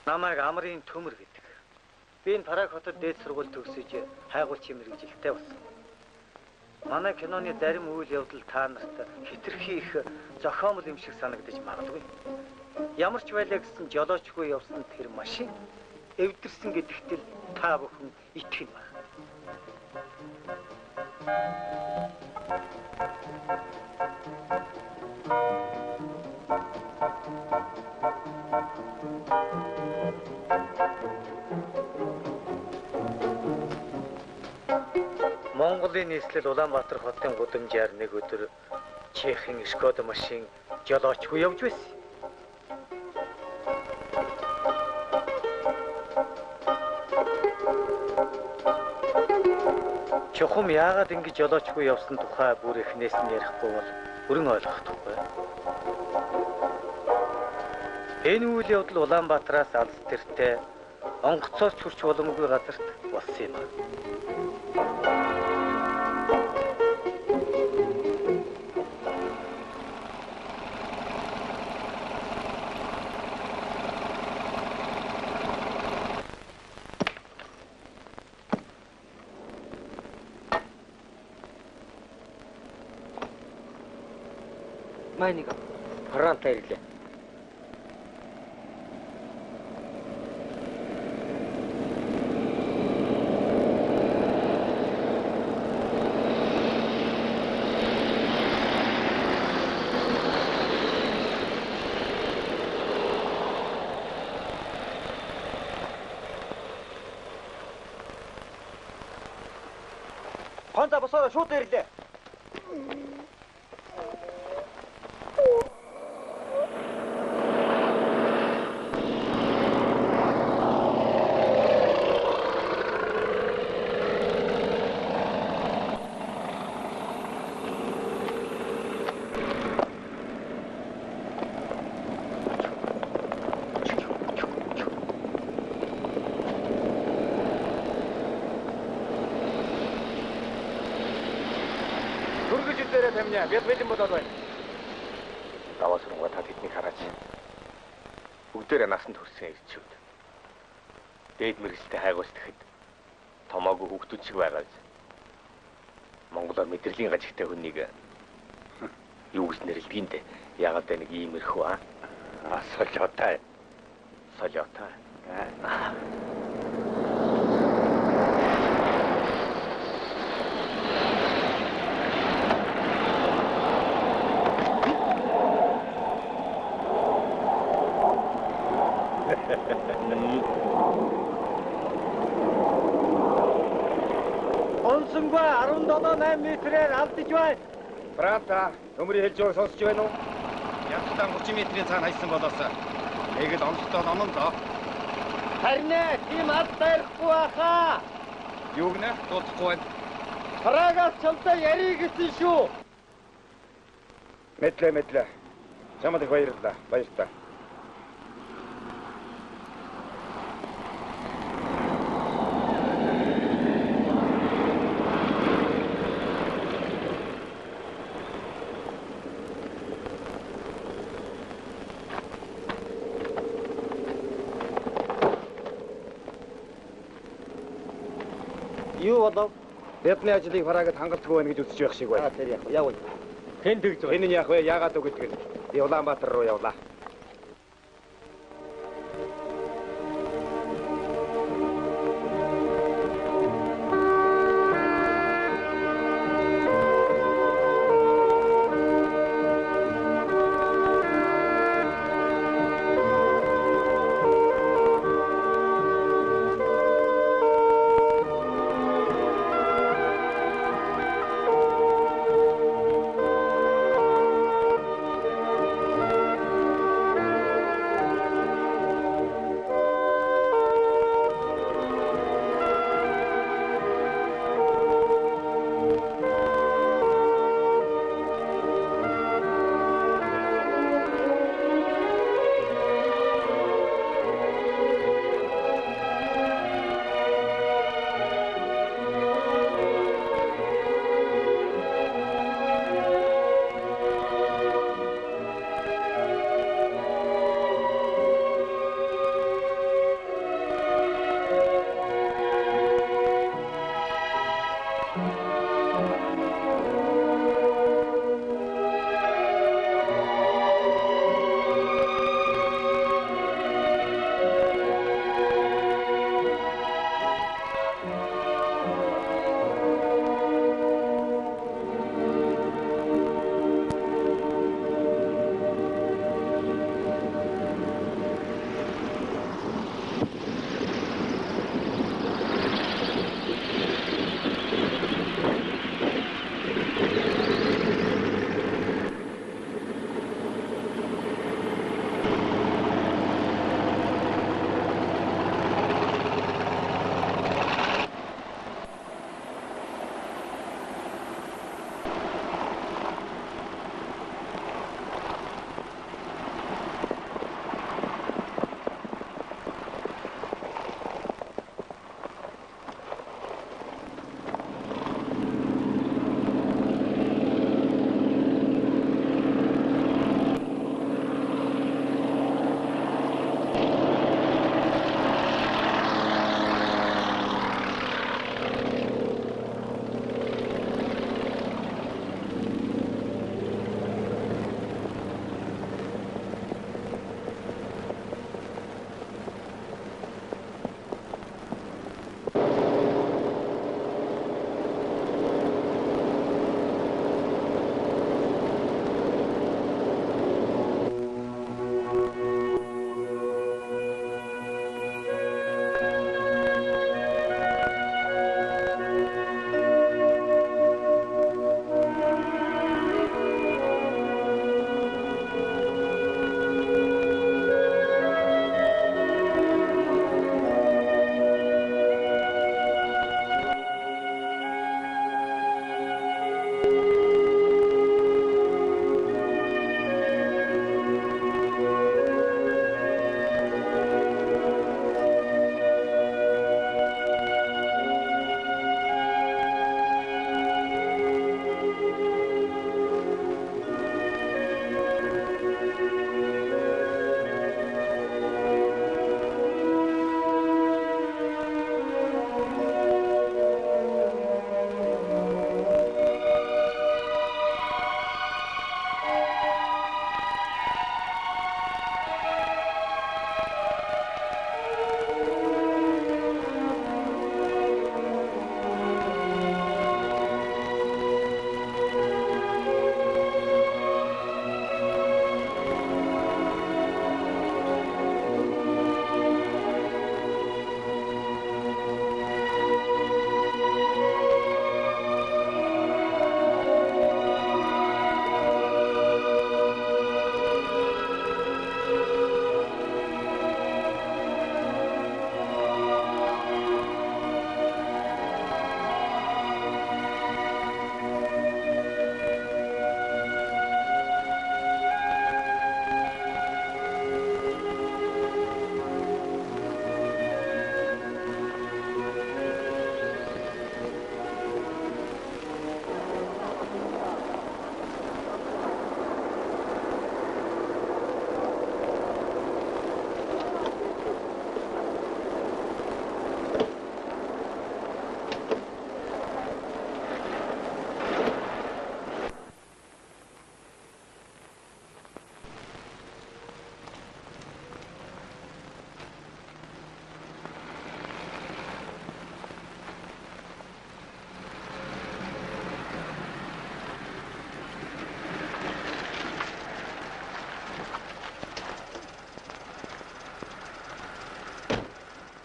Намайг Амрын төмөр гэдэг. Би энэ Параг хотод дээд сургууль төгсөж хайгуулчин мэргэжилтэй болсон. Манай киноны зарим үйл явдал та нарт хэтэрхий их зохиомл юм шиг санагдаж магадгүй. Ямар ч байлаа гэсэн жолоочгүй явсан тэр машин эвдэрсэн гэдэгт л та бүхэн итгэх юм байна. Монголын нийслэл Улаанбаатар хотын гудамжаар нэг өдөр Чехийн Шкода машин жолоочгүй явж байсан. Чухам яагаад ингэж жолоочгүй явсан тухай бүр эхнээс нь ярихгүй бол бүрэн ойлгохдохгүй. Энэ үйл явдал Улаанбаатараас алс тэртээ онгоцоос хүрч боломгүй газарт болсон юм. Майныг хараантай ирлээ. Хонцоо босоо шууд ирлээ. Бид бэлэн болоод байна. Даваа сургууль та тэднийг хараач. Бүгдээрээ насанд хүрсэн ирчүүд. Дээд мэргэжилтэй хайгуулт гэхэд томоогүй хүүхдүүд шиг байгаа. Монголоор мэдрэлийн гажигтай хүнийг юу гэж нэрлэдэг юм бэ? Яагаад нэг иймэрхүү солиотой. Солиотой. Онсонгүй 17-8 метрээр алдаж байна. Браата, төмрийн хэлж байгааг сонсч байна уу? Янзлаа 30 метрийн цаана хайсан болоос нэг л онцлог онон доо. Харин тийм алд байхгүй баха. Юу гэнэ? Дуудахгүй байна. Парагаас чамтай ярих гэсэн шүү. Мэдлээ. Чамд их баярлалаа. Баярлалаа. Юу болов? Бидний ажлыг Парагад хангалтгүй байна гэж үзэж байх шиг байна. Тэр явна. Хэн тэгж байна? Энэ нь яах вэ? Яагаад үг гэдэг нь? Би Улаанбаатар руу явлаа.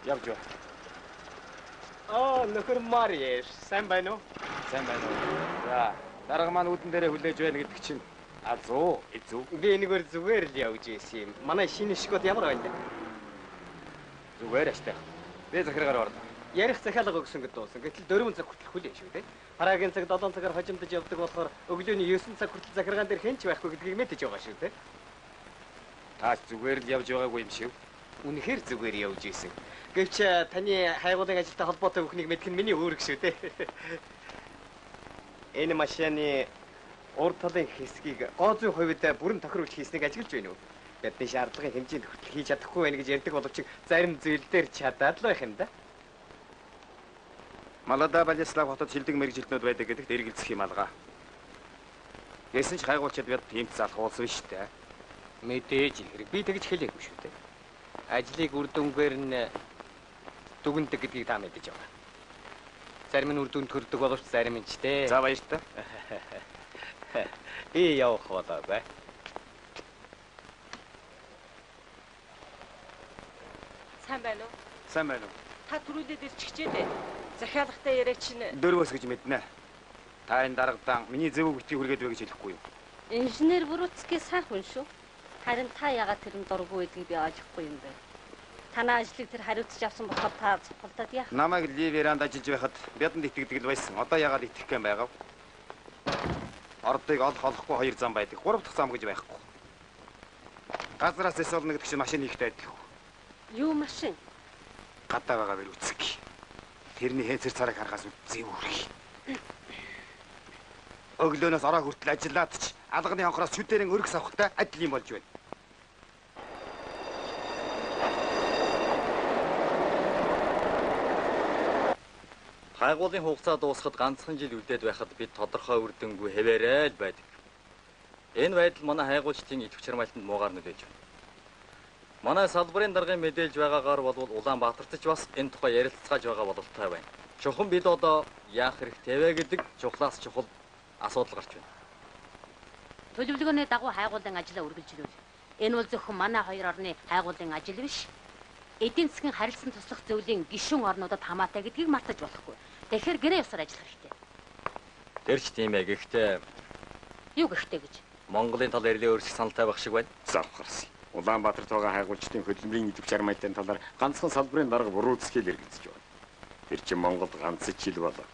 Явж ба. Нөхөр Марьяш, сайн байна уу? Сайн байна уу? За, дарга маань үүдэн дээрээ хүлээж байна гэдэг чинь азуу, эзүү. Би энэгээр зүгээр л явж ийсэн юм. Манай шинэ шкод ямар байна вэ? Зүгээр аштай. Би захиргаар орлоо. Ярих захиалга өгсөн гэдэг дуусан. Гэтэл 4 цаг хүртэл хүлээн шүү дээ. Парагийн цаг 7 цагаар хожимдож явдаг болохоор өглөөний 9 цаг хүртэл захиргаан дээр хэн ч байхгүй гэдгийг мэдэж байгаа шүү дээ. Таач зүгээр л явж байгаагүй юм шиг. Үнэхээр зүгээр явж ийсэн. Гэвч таны хайгуулын ажилтай холбоотой бүхнийг мэдэх нь миний үүрэг шүү дээ. Энэ машины урд талын хэсгийг гооцын хувьд бүрэн тохируулж хийснийг ажиглаж байна уу? Бидний шаардлагын хэмжээнд хүртэл хийж чадахгүй байх гэж ярьдаг боловч зарим зүйл дээр чадаад л байх юм да. Малада Баляслав хотод шилдэг мэрэгжилтнүүд байдаг гэдэгт эргэлзэх юм алгаа. Гэсэн ч хайгуулчид бид тиймд залах уулс биш үү? Мэдээж хэрэг би тэгж хэлээгүй шүү дээ. Ажлыг үр дүнгээр нь дүгндэг гэдгийг та мэдэж байгаа. Зарим нь үр дүнд төрдөг боловч зарим нь ч дээ. За баяртай. Би явах болоо бай. Сайн байна уу? Сайн байна уу? Та түрүүлээд ирчихчээ дээ. Захиалгатай яриа чинь Дөрвөөс гэж мэднэ. Та энэ даргадан миний зөв өгтгийг хүргээд вэ гэж хэлэхгүй юу? инженер Буруцкий сайн хүн шүү. Харин та яагаад тэрэнд дургүй гэдгийг би ойлгохгүй юм бэ? Танаа ажлыг тэр хариуцж авсан болохоор та цуглаад яах? Намайг Ливеранд ажиллаж байхад бидэнд итгэдэг л байсан. Одоо яагаад итгэх юм байгаав? Ордыг олохгүй хоёр зам байдаг. Гурав дахь зам гэж байхгүй. Газраас эс олно гэдэг чинь машин хийхтэй адилхан. Юу машин? Гадаа байгаа Буруцкий. Тэрний хэнцэр царайг харахаас үзээ үрэх. Өглөөнөөс ороо хүртэл ажиллаад ч алганы хонхроос шүдэрэн өргөс авахтай адил юм болж байна. Хайгуулын хугацаа дуусахад ганцхан жил үлдээд байхад бид тодорхой үр дүнгүй хэвээрээ л байдаг. Энэ байдал манай хайгуулчдын идэвх чармайлтанд муугаар нөлөөлж байна. Манай салбарын даргын мэдээлж байгаагаар бол Улаанбаатарт ч бас энэ тухай ярилцгааж байгаа бололтой байна. Чухам бид одоо яах хэрэгтэй вэ гэдэг чухлаас чухал асуудал гарч байна. Төлөвлөгөөний дагуу хайгуулын ажлаа үргэлжлүүл. Энэ бол зөвхөн манай хоёр орны хайгуулын ажил биш. Эдийн засгийн харилцан туслах зөвлөлийн гишүүн орнуудад хамаатай гэдгийг мартаж болохгүй. Тэгэхээр гэрээ ёсоор ажиллах хэрэгтэй. Тэр ч тийм ээ. Гэхдээ юу гэхдээ гэж? Монголын тал эрлээ өөрчлөх саналтай байх шиг байна. Завхарсан. Улаанбаатарт байгаа хайгуулчдын хөдөлмөрийн идэвх чармайлтын талаар ганцхан салбарын дарга Буруцкий л эргэлзэж байна. Тэр чинь Монголд ганц жил болоо.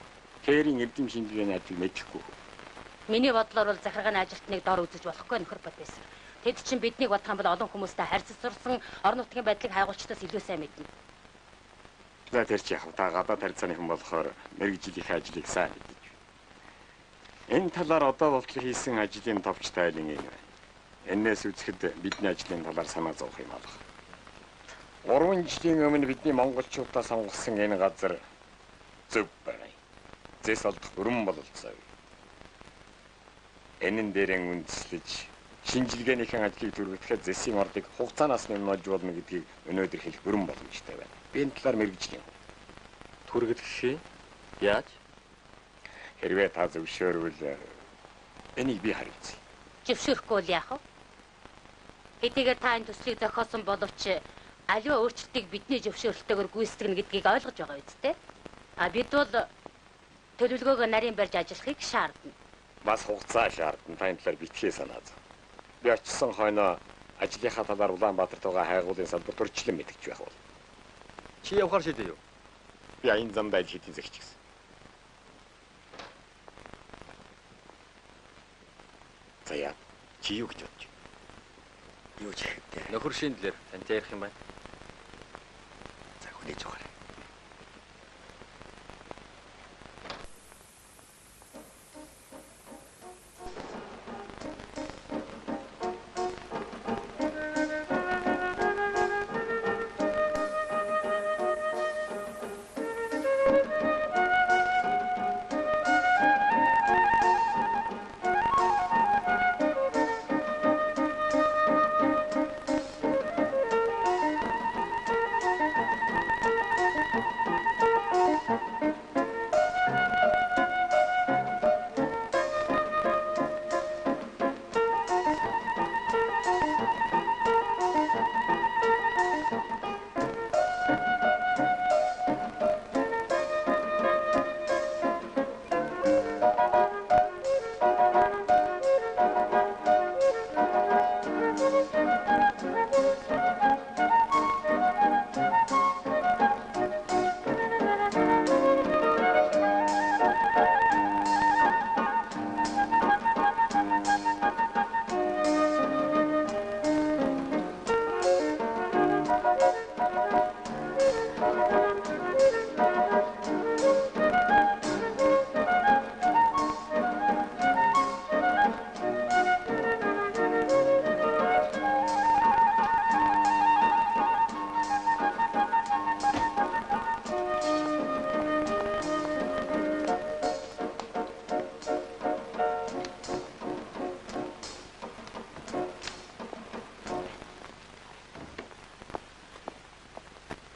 Хээрийн эрдэм шинжилгээний ажил мэдэхгүй. Миний бодлоор бол захиргааны ажилтныг дор үзэж болохгүй нөхөр профессор. Тэд чинь биднийг бодох юм бол олон хүмүүстэй харьцаж сурсан орон нутгийн байдлыг хайгуулчдаас илүү сайн мэднэ. За тэр чи яг та гадаад харьцааны хүн болохоор мэрэгжлийн ажлыг сайн мэдэж байна. Энэ талаар одоо болтол хийсэн ажлын товч тайлан энэ байна. Энээс үзэхэд бидний ажлын талаар санаа зовох юм алга. 3 жилийн өмнө бидний монголчуудаа сонгосон энэ газар зөв байна. Зэс олдох өрн бололцоо. Энэн дээрэн үндэслэж шинжилгээнийхэн ажлыг түргэтгэхэд зэсийн ордыг хугацаанаас нэмж болно гэдгийг өнөөдөр хэлэх өрн боломжтой байна. Би энэ талаар мэрэгжлийн. Түргэтгэх яаж? Хэрвээ та зөвшөөрвөл энийг би хариуцъя. Зөвшөөрөхгүй л яах вэ? Хэдийгээр та энэ төслийг зохиосон боловч аливаа өөрчлөлтийг бидний зөвшөөрөлтөөр гүйцэтгэнэ гэдгийг ойлгож байгаа үсттэй. Бид бол төлөвлөгөөгөө нарийн барьж ажиллахыг шаардна. Бас хугацаа шаардна. Та энэ талаар битгий санаа зов. Би очсон хойноо ажлынхаа талаар Улаанбаатарт байгаа хайгуулын салбар төрчлөн мэдгэж байх бол. Чи явахаар шийдээ юу? Би энэ замд ажил хийх зэгч гэсэн. За яа. Чи юу гэж бодож байна? Юу ч ихтэй. Нөхөр шинэлэр тантай ярих юм байна. За хүлээж өгөөрэй.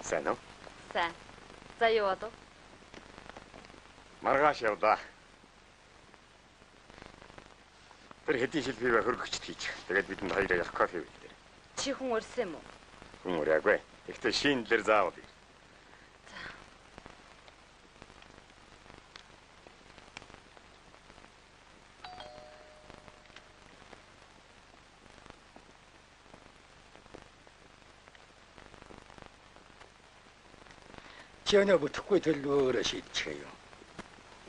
Сайн уу? Сайн. За яваад уу? Маргааш явлаа. Тэр хэдийн шилбивэ хөргөгчд хийж. Тэгээд бидэнд хоёроо явах кофе өгдөө. Чи хүн урьсан юм уу? Хүн ураагүй. Ихтэй шинэлэр заавал. Чи өнөө бүтэхгүй төлөвөөрөө шийдчихэё.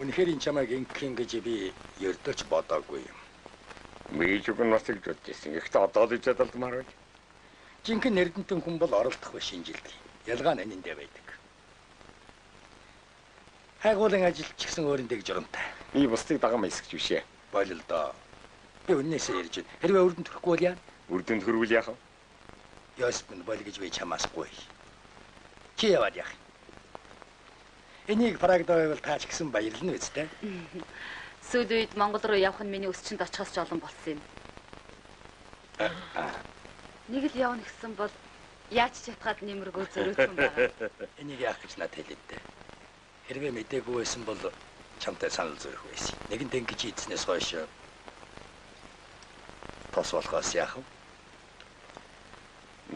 Үнэхээр энэ чамайг ингэх гэж би ердөөч бодоогүй юм. Би ч үгүй бас гэж бодчихсон. Ихтэй одоо л ижээд алдмаар байж. Жинхэнэ эрдэнтэн хүн бол оролдох ба шинжилдэг. Ялгаа нь энэндээ байдаг. Хайгуулын ажилч гэсэн өөрөндөө журамтай. Би бусдыг даган мэсгэж бишээ. Болил доо. Би үннээсээ ярьж байна. Хэрвээ үрдэнд хүрэхгүй бол яа? Үрдэнд хөрвөл яах вэ? Яспэн бол гэж би чамаасгүй. Чи яваад яах? Энийг Прагд байвал таач гэсэн баярлна үстэй. Сүүл үед Монгол руу явах нь миний өсчөнд очихоос ч олон болсон юм. Нэг л явна гэсэн бол яаж ч ятгаад нэмэргүй зөрөөчөн байгаа. Энийг яах гэж надад хэлээд дээ. Хэрвээ мэдээгүй байсан бол чамтай санал зөрөх байсан. Нэгэн тэнгиж ийдснээс хойш тос болохоос яах вэ?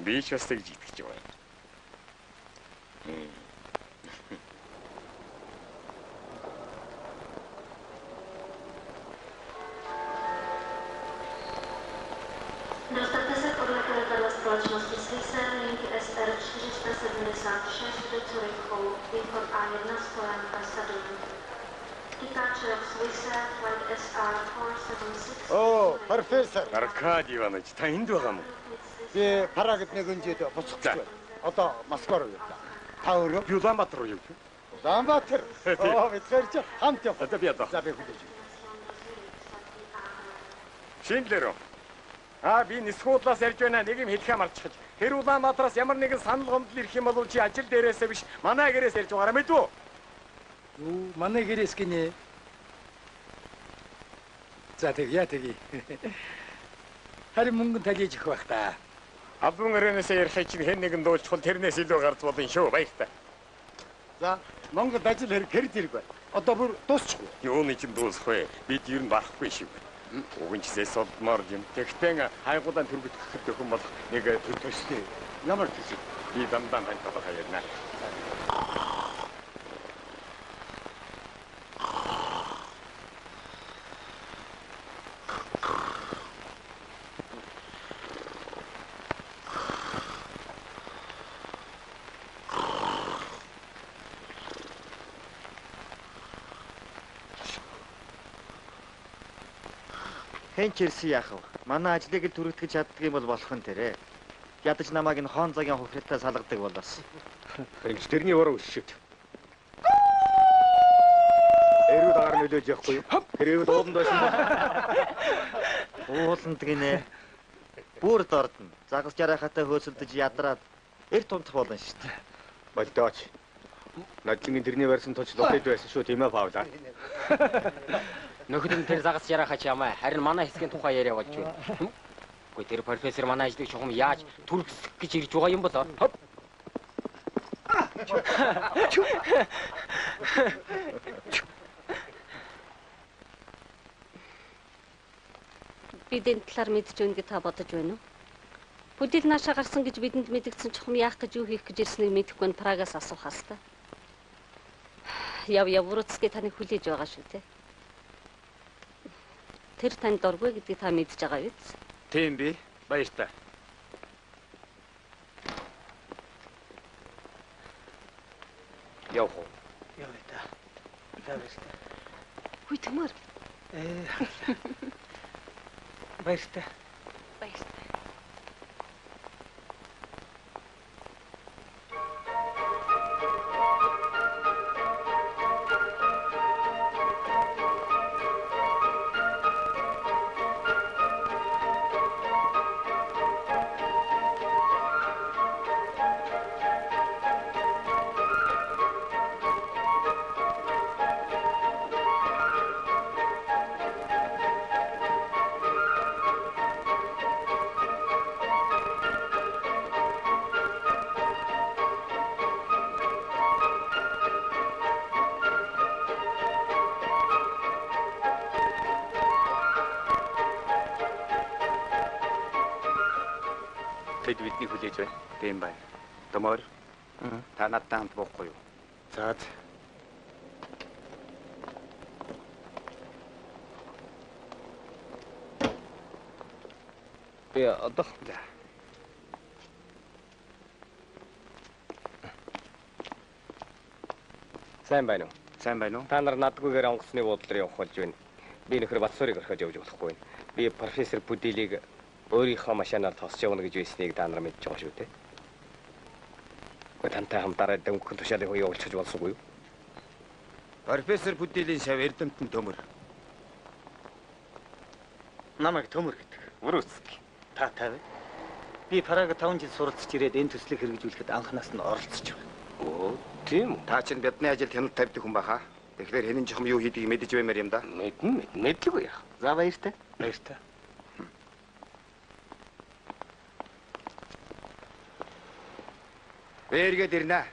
Би ч бас тэгж итгэж байна. Dostatek odletadla společnosti Swissair Link SR 476 do Curychu, východ A1 spojenka 7. Departure of Swissair flight SR 476. Оо, профессор. Аркадий Иванович, та энд байгаа мó? Би Прагд нэгэнжид буцах гэж байна. Одоо Москва руу явлаа. Та өөрөө Би Улаанбаатар руу явж байна. Улаанбаатар. Оо, бид ч хамт явах. Одоо би ядаа. За би хүлээж. Шиндлэр. Би нисхуудлаас ярьж байна. Нэг юм хэлхээ марччих. Тэр Улаанбаатараас ямар нэгэн санал гомдол ирэх юм бол чи ажил дээрээсээ биш, манай гэрээс ярьж байгаараа мэдв үү? Юу, манай гэрээс гинэ. За тэг яа тэгье. Харин мөнгө талиж их байх та. Албан өрөөнөөсөө ярих чинь хэн нэгэн дуулчихвал тэрнээс илүү гарч болно шүү. Баяртай. За, Монгол ажил хэрэг хэрэг зэрэг байна. Одоо бүр дуусчихгүй. Юуны чинь дуусах вэ? Бид ер нь барахгүй шиг байна. Уг нь чисээс олдмоор юм. Тэгтээ хайгуулаа төргөдөх өхөн болох нэг төр төстэй. Ямар төсөв? Би дамдаа тань тодорхой ярина. Хэн ч ирсэн яах вэ? Манай ажлыг л түргэтгэж чаддаг юм бол болох нь тэрэ. Ядаж намайг энэ хоон цагийн хувиртаа салгадаг болоос. Энд тэрний уруу өшшөд. Эрүү дагаар нөлөөж явахгүй юу? Хэрэг ууланд байсан уу? Ууланд гинэ. Бүр дордно. Загас жарахатай хөөсөлдөж ядраад эрт унтах болно шүү дээ. Болдооч. Надлынгийн тэрний барьсан точ лотед байсан шүү тийм ээ Павла. Нөхөд нь тэр загас ярахач ямаа. Харин манай хэсгийн тухай яриа болж байна. Гэхдээ тэр профессор манай ажлыг чухам яаж түргсэх гэж ирж байгаа юм болоо? Бид энэ талаар мэдж өгнө гэж та бодож байна уу? Бүдэл наашаа гарсан гэж бидэнд мэдгдсэн чухам яах гэж юу хийх гэж ирснийг мэдэхгүй нь Прагаас асуух хаста. Яв Вруцкий таныг хүлээж байгаа шүү те. Тэр танд дургүй гэдгийг та мэдж байгаа биз? Тийм би. Баяртай. Явах уу? Явъя та. Баяртай. Хүй төмөр. Баяртай. Баяртай. Тэд бидний хүлээж байна. Тийм байна. Төмөр. Та надтай хамт буухгүй юу? За. Би одоо сайн байна уу? Сайн байна уу? Та нар надгүйгээр онгоцны буудлаар явах болж байна. Би нөхөр Батсуурыг орхиод явж болохгүй байна. Би профессор Бүдилийг өөрийнхөө машинаар тосч явна гэж байсныг та нар мэдж байгаа шүү дээ. Тантай хамтараа дөнгөн тушаалын хувь явуулчих болсонгүй юу? Профессор Бүдилийн шав Эрдэмтэн Төмөр. Намайг Төмөр гэдэг. Өрөөцг. Та тавь. Би Праг 5 жил суралцж ирээд энэ төслийг хэрэгжүүлэхэд анханаас нь оролцож байна. Оо, тийм үү? Та чинь бидний ажилд хяналт тавьдаг хүн баха. Тэгэхээр хэнийн жохом юу хийдгийг мэдэж баймаар юм да. Мэдлгүй яах. За баяртай. Баяртай. Эргээд ирнэ.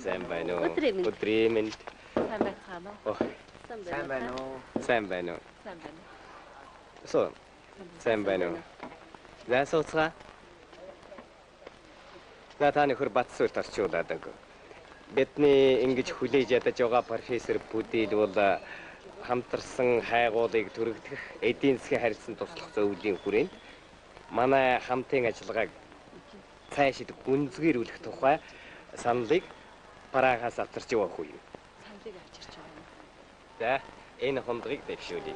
Сайн байна уу? Өдрийн мэнд. Сайн байцгаана уу? Сайн байна уу? Сайн байна уу? Соо. Сайн байна уу? Засууцгаа. Натаны хөр Батсуурт орчуулаад аг. Бидний ингэж хүлээж ядаж байгаа профессор Бүдил бол хамтарсан хайгуулыг түрэгдэх эдийн засгийн харилцан туслах зөвлөлийн хүрээнд манай хамтын ажиллагааг цаашид гүнзгийрүүлэх тухай саналыг Прагаас авчирч явах үе. Саналыг авчирч байгаа юм. За, энэ хондгийг дэвшүүлье.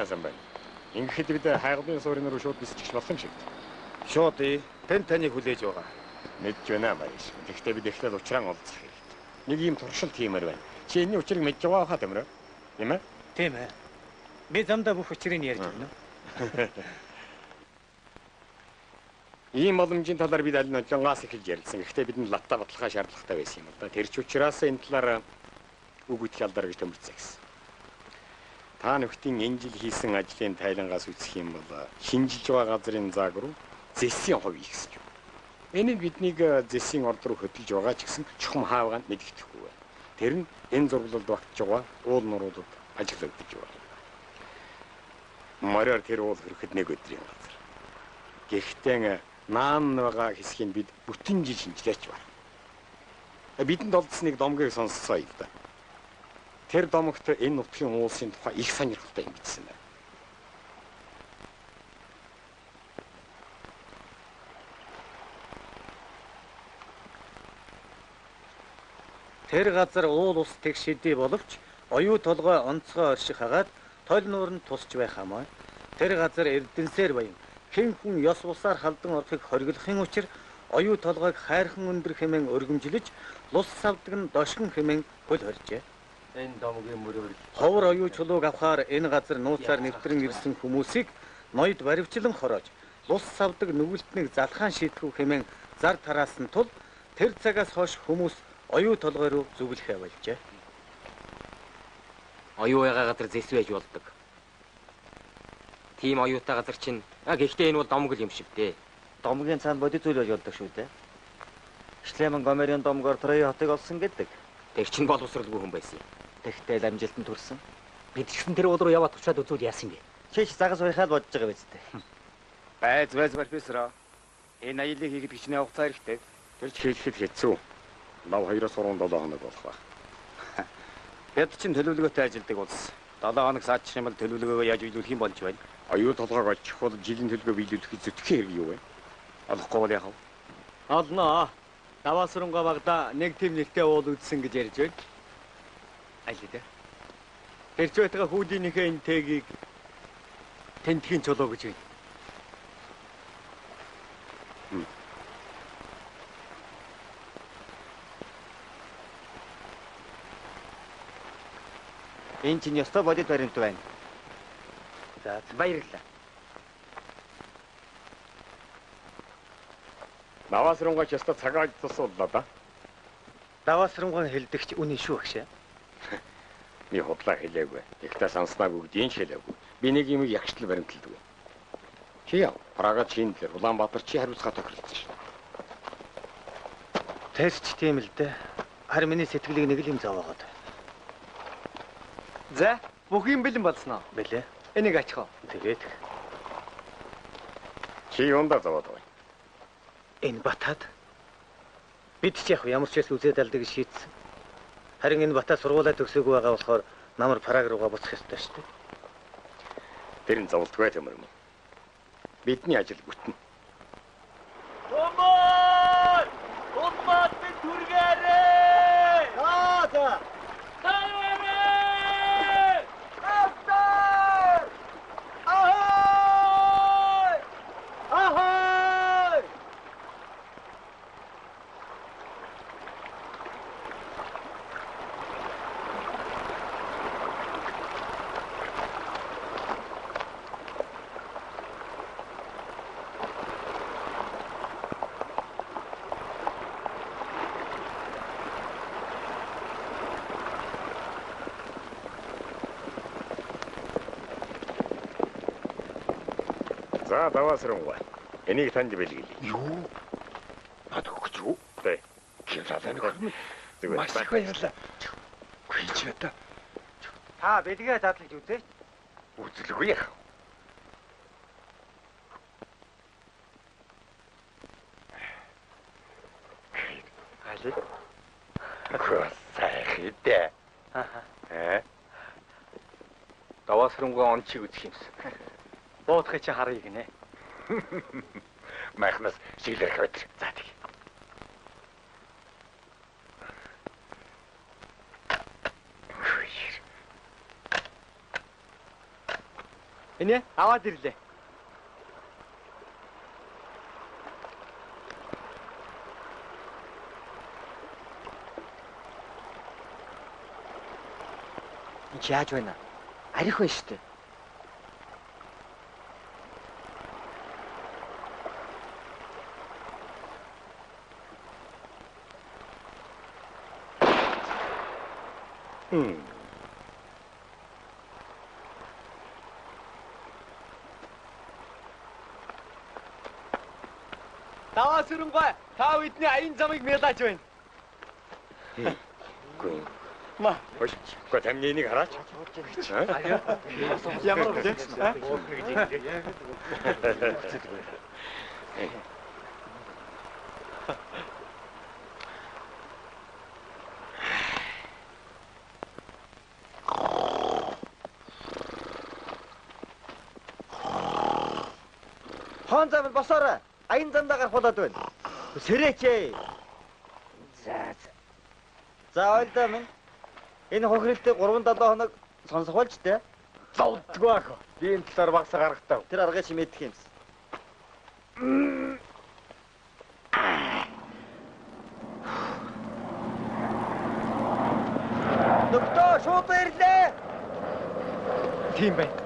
Сайн байна. Ингээд бид хайгуулын суурин руу шууд бисчих болох юм шиг. Шууд тань таныг хүлээж байгаа. Мэдж байна баяш. Гэхдээ бид эхлээд учраан олцох хэрэгтэй. Нэг юм туршилт хиймээр байна. Чи энэний учрыг мэдж байгаа хаа Төмөр? Тийм ээ? Тийм ээ. Би замдаа бүх учрыг ярьж байна. Ийм боломжийн талаар бид аль нь олонгоос эхэлж ярилцсан. Гэхдээ бидэнд латта баталгаа шаардлагатай байсан юм да. Тэр ч учраас энэ талаар үг үтгэх алдар гэж томирцсан гэсэн. Та нөхдийн энэ жил хийсэн ажлын тайлангаас үзэх юм бол шинжилж байгаа газрын зааг руу зэсийн хувь ихсэж байна. Энэ биднийг зэсийн орд руу хөтлөж байгаа ч гэсэн чухам хаавгаанд мэдэгдэхгүй байна. Тэр нь энэ зурглалд багтж байгаа уул нуруудад ажиглагдаж байна. Мороор тэр уул хөрөхөд нэг өдрийн газар. Гэхдээ наан байгаа хэсгийг бид бүтэн жил шинжилээч байна. Бидэнд олдсныг домгийг сонсцоо юм да. Тэр домогт энэ нутгийн уулсын тухай их сонирхолтой юм бичсэн байна. Тэр газар уул ус тэг шидий боловч оюу толгой онцгой орших хагаад толь нуур нь тусч байх хамаа. Тэр газар эрдэнсээр баян хэн хүн ёс бусаар халдан орохыг хориглохын учир оюу толгойг хайрхан өндөр хэмээн өргөмжлөж лус савдаг нь дошгон хэмээн хөл хорьжээ. Энэ домгийн мөрөөр Ховор оюу чулууг авахаар энэ газар нууцаар нэвтрэн ирсэн хүмүүсийг ноёд баривчлан хороож лус савдаг нүгэлтнийг залхаан шийтгэв хэмээн зар тараасан тул тэр цагаас хойш хүмүүс оюу толгой руу зүглэхэ болжээ. оюу байгаа газар зэс байж болдог. Тийм оюутай газар чинь гэхдээ энэ бол домгол юм шиг дээ. Домгийн цаанд бодит зүйл байж болдог шүү дээ. Шлемэн Гомерийн домгоор Трой хотыг олсон гэдэг. Тэр чинь боловсралгүй хүн байсан юм. Тэгтэл амжилтанд хүрсэн. Бид ч гэсэн тэр уулруу яваад тушаад үзүүл яасан бэ? Чиш загас уйхаад бодож байгаа биз дээ. Байз профессор. Энэ аяллыг хийхэд хичнээн хугацаа хэрэгтэй. Тэр ч хийхэд хэцүү. Лав 2-7 хоног болох ба. Бид чинь төлөвлөгөөтэй ажилладаг улс. 7 хоног саачих юм бол төлөвлөгөөгөө яаж биелүүлэх юм болж байна. Оюу толгойг очих бол жилийн төлөвлөгөө биелүүлэхэд зүтгэхийн хэрэг юу вэ? Олохгүй бол яах вэ? Олноо. Даваасрунга багада нэг тийм нэртэй уул үдсэн гэж ярьж байна. Айлда. Тэрч байтга хүүдийнхээ энэ тэгийг тентхийн чулуу гэж байна. Энэ чинь ёстой бодит баримт байна. За баярлалаа. Даваасрунгач яста цагааж тусууллаа да. Даваасрунгаан хэлдэгч үнэн шүү агшаа. Би худлаа хэлээгүй. Ихтэй санснаа бүгдийн хэлээгүй. Би нэг юм ягштал баримталдаг. Чи яа? Прага чиндэр Улаанбаатар чи хариуцлага тохиролцсон шүү. Тэрч тийм л дээ. Харин миний сэтгэлийг нэг л юм зовоогоод байна. За, бүх юм бэлэн болсноо. Бэлээ. Энийг ачих. Тэгээд Чи юундаа зовоод байна? энэ батад бид ч яг ямар ч байсан үзээд алдаг гэж шийдсэн. Харин энэ батаа сургуулаа төгсөөгүй байгаа болохоор намар параг руугаа буцах ёстой шүү дээ. Тэр нь зовлтгүй юм юм. Бидний ажил бүтэн. Томой! Томой бид түргээрээ! За. Таваарэ! Автар! Ахой! Ахой! За даваасрунгаа. Энийг танд бэлгэлье. Юу? Над өгч юу? Тэ. Килалаа нөхөр. Зүгээр. Маш их баярлалаа. Гүйч ята. Та бэлгээ дадлаж үзээч. Үзэлгүй яах. Али. Сайхидэ. Даваасрунгаа ончиг үзэх юмсан. Боодхыг чи харъя гинэ. Майхнаас шиглэх байтар. За тэг. Энэ аваад ирлээ. Энд яаж байна? Арих байна шүү дээ. Даваасрунгаа та бидний аян замыг мэлааж байна. Гүн. Ма, Хөөе. Гэхдээ тамны энийг хараач. ямар вэ? Хоон замд босоорой. Аян замдаа гарах болоод байна. Сэрээч ээ. За. За ойлдоо минь. Энэ хохиролтыг 3-7 хоног сонсох болж тээ. Зовдгоо ах. Би энэ талаар багсаа гаргатав. Тэр аргыг чи мэдэх юмс. Доктор шууд ирлээ. Тийм байна.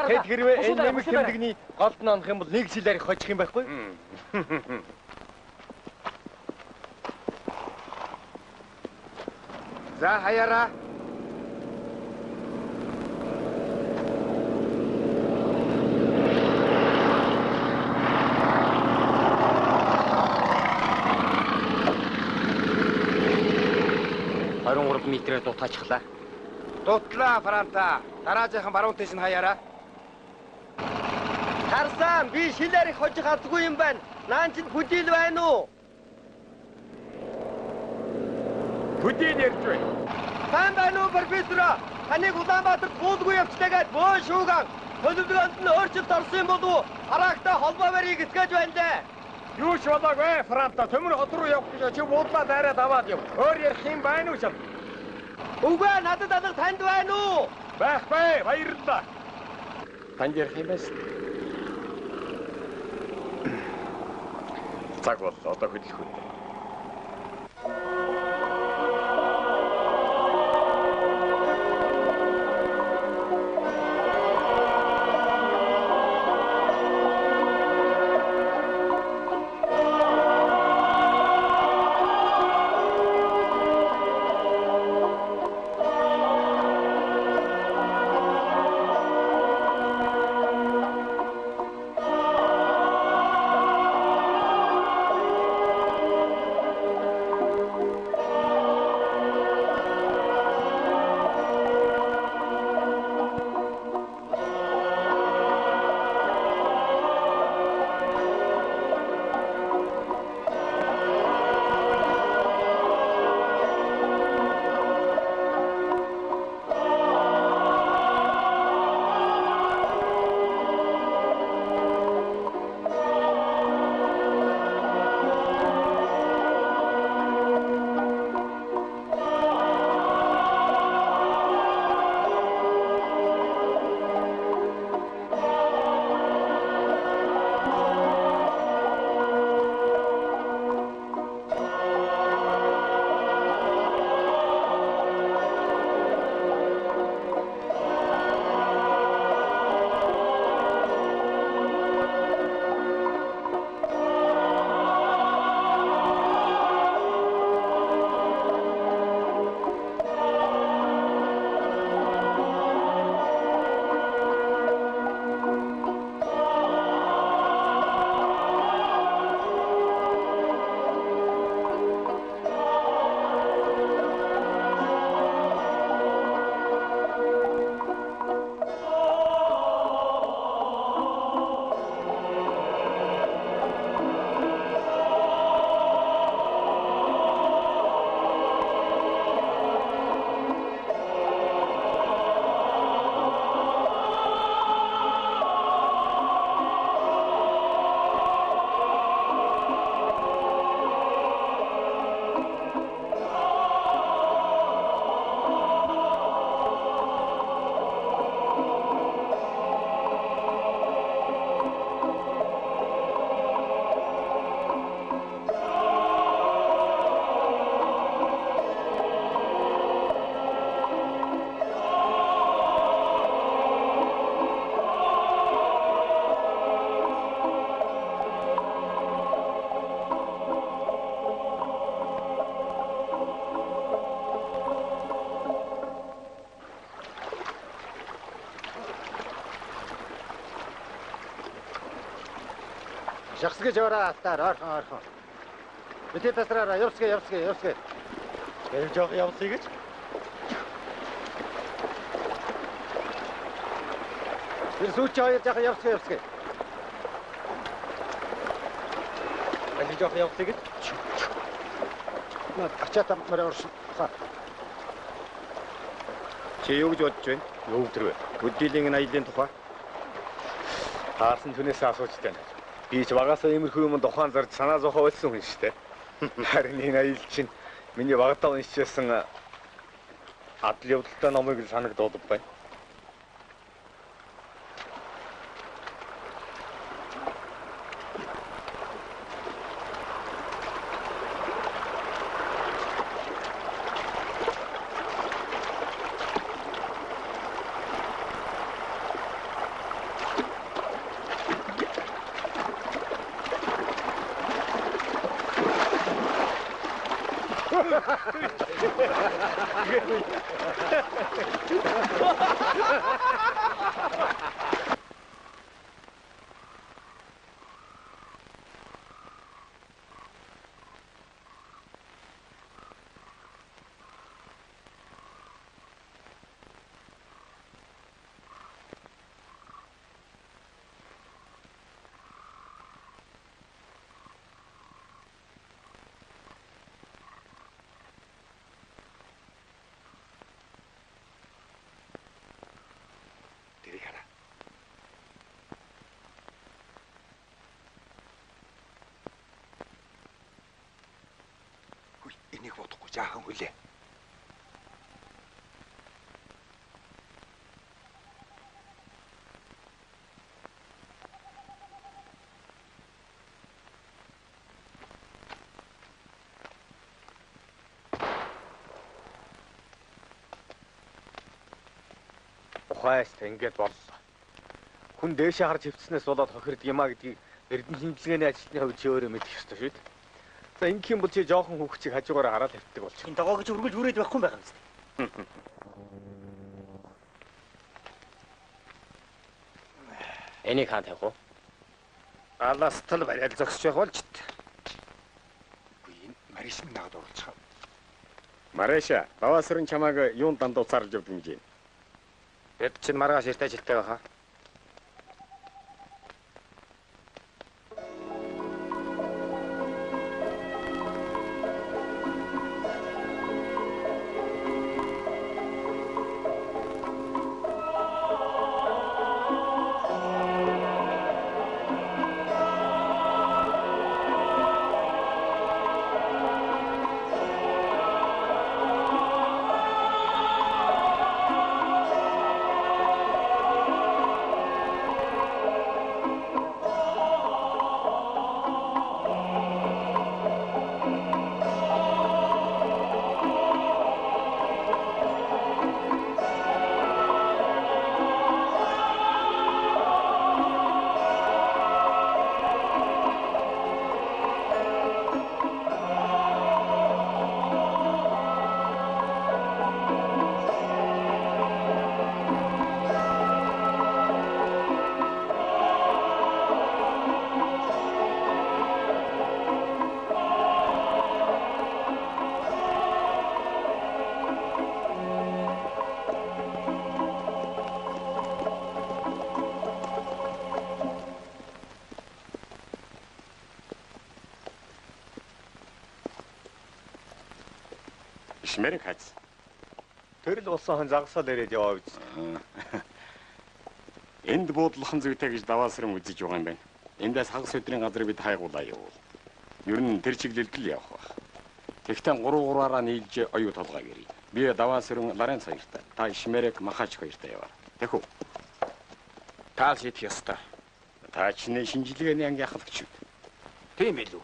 Хэд хэрвээ энэ нэмэг тэмдэгний голд нь онох юм бол нэг сэлээр хожих юм байхгүй? За хаяараа. метрээр дутаачихлаа. Дутлаа Франта. Дараажийнхан баруун тийш нь хаяараа. Харсан би шилээр их хожих алгүй юм байна. Наан чинь бүдийл байна уу? Бүдийл ярьж байна. Сайн байна уу профессор? Таныг Улаанбаатарт гуулгүй явцлаагаад бөө шүүган. Төлөвлөгөөнд нь өөрчлөлт орсон юм болов уу? Хараагтай холбоо барийг эсгэж байна дээ. Юу ч болоогүй Франта. Төмөр хот руу явах гэж чи буудлаа дайраад аваад яв. Өөр ярих юм байна уу шал? Үгүй надад алга танд байна уу? Байхгүй баярлалаа. Танд ярих юм байна. Цаг бол одоо хөдлөх үү. Жақсыға жауара аттар, архан. Бітет асырара, явсыға. Бәрі жоқ явсыға кеч. Bir suçça hayır жақы явсыға. Бәрі жоқ явсыға кеч. Ақча там мөрі ұршын. Чи юу гэж бодож байна? Юу өдрөө? Бүдийлэн аялын тухай. Таарсан түнээс асууж тань. Би ч багасаа иймэрхүү юм тухайн зарж санаа зовхоо болсон хүн шүү дээ. Харин энэ айл чинь миний багтаа уншижсэн адал явдалтай номыг л санагдаад байна. Энийг бодохгүй жаахан хүлээ. Ухааштай ингэж боллоо. Хүн дээшээ харж хөвцснээс болоод хохирд юмаа гэдгийг эрдэнэ хэмжлэгээний ажилтны хувьд чи өөрөө мэдэх ёстой шүү дээ. За ингэх юм бол чи жоохон хүүхчийг хажуугаараа хараад тавьдаг болчих. Энэ дагоо гэж өргөж хүрээд байхгүй юм байгаа юм зү. Энийг хаан тавих уу? Аластал бариад зогсож байх болж т. Үгүй энэ Мариш минь наад оруулчих. Марэша, даваасрын чамааг юун дандуу царж явдаг юм жий. Бид чинь маргааш эрт ажилтай байхаа. Шмэрэг хац. Тэр л болсон хон загсаал ирээд яваа биз. Энд буудлах зүйтэй гэж даваасран үзэж байгаа юм байна. Эндээс хагас өдрийн газар бид хайгуулаа явуул. Ер нь тэр чиглэлд л явах байх. Тэгтээ 3-3-аараа нийлж оюу толгой гэрье. Би даваасран Лоренц хоёртай, та Шмэрэг Махач хоёртай яваа. Тэхүү. Таал шийдэх ёстой. Та чиний шинжилгээний анги ахлагч. Тийм ээ лүү.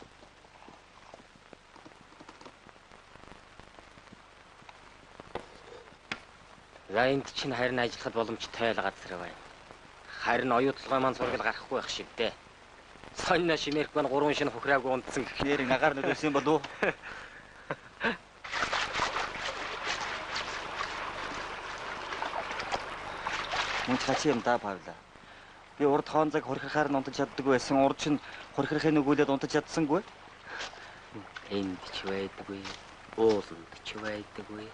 За энд чинь харин ажиллахад боломжтой л газар байна. Харин оюутлогоо маань сургал гарахгүй байх шиг дээ. Сонно Шмэрэг маань 3 шинэ хохираагүй унтсан гэхээр агаар нүдсэн болов уу? Мөн чачи юм да Павла. Би урд хоон цаг хурхихаар нь унтаж чаддаг байсан. Урд чинь хурхихын нүгүүлээд унтаж чадсангүй. Энд ч байдаггүй. Ууланд ч байдаггүй.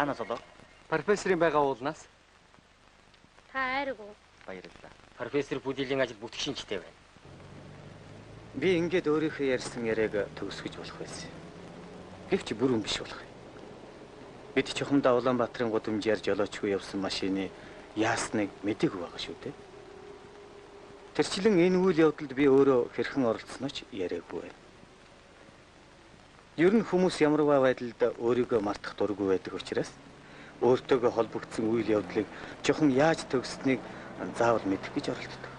Хаанаас болов? Профессорын байгаа уулнаас. Та айргүй. Баярлалаа. Профессор бүдилийн ажил бүтгэгчтэй байна. Би ингээд өөрийнхөө ярьсан яриаг төгсгөж болох байсан. Гэвч бүрэн биш болох. Бид чухамдаа Улаанбаатарын гудамжаар жолоочгүй явсан машины яасныг мэдээгүй байгаа шүү дээ. Тэрчлэн энэ үйл явдалд би өөрөө хэрхэн оролцсноо ч яриаггүй байна. Ер нь хүмүүс ямарваа байдалд өөрийгөө мартах дургүй байдаг учраас өөртөөгөө холбогдсон үйл явдлыг чухам яаж төгсснийг заавал мэдэх гэж оролддог.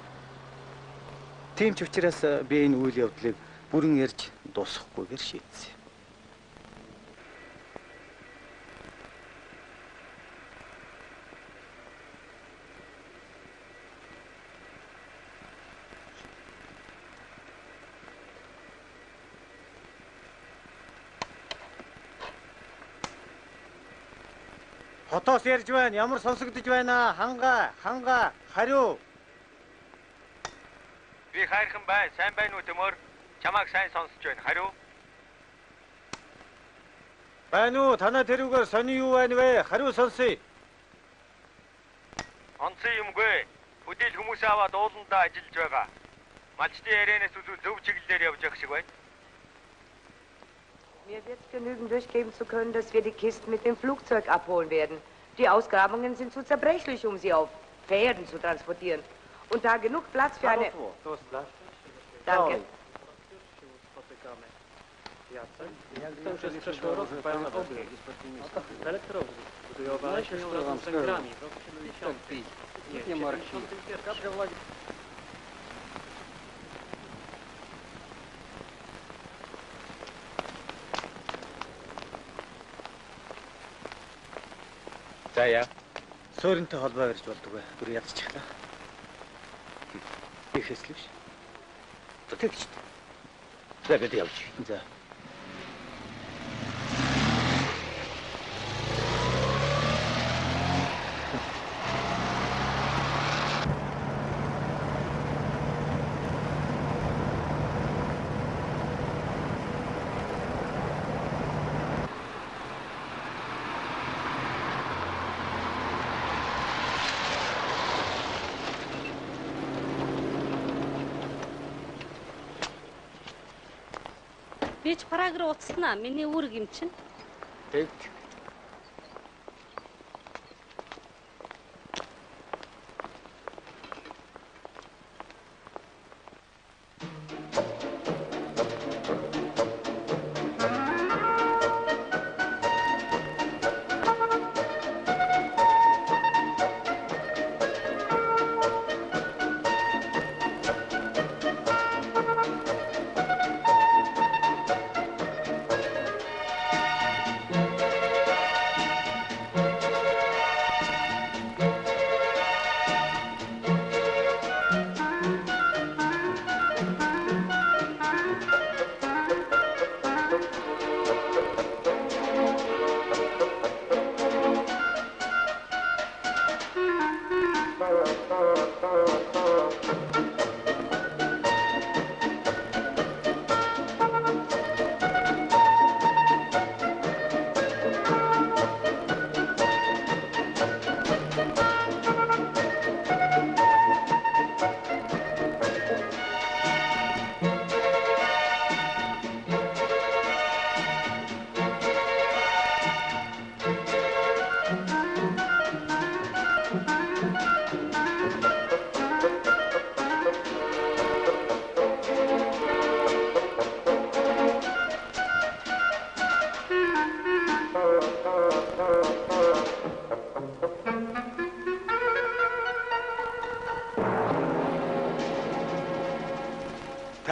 Тийм ч учраас би энэ үйл явдлыг бүрэн ярьж дуусгахгүйгээр шийдсэн. Хотоос ярьж байна. Ямар сонсогдож байна? Ханга, хариу. Би хайрхан бай. Сайн байна уу төмөр? Чамайг сайн сонсож байна. Хариу. Байна уу? Танаа тэрүүгээр сони юу байна вэ? Хариу сонсъё. Онцгой юмгүй. Бүдэл хүмүүс аваад ууландаа ажиллаж байгаа. Малчдын ярианаас үзвэл зөв чиглэлээр явж явах шиг байна. Mir wird genügend durchgeben zu können, dass wir die Kisten mit dem Flugzeug abholen werden. Die Ausgrabungen sind zu zerbrechlich, um sie auf Pferden zu transportieren. Und da genug Platz für eine... Danke. За яа. Сууринтай холбоо барьж болдгоо. Бүр ядчихлаа. Их хэслэвш. Тэгч. За бид явж. За. Би ч Праг руу уцснаа. Миний үүрэг юм чинь. Тэг.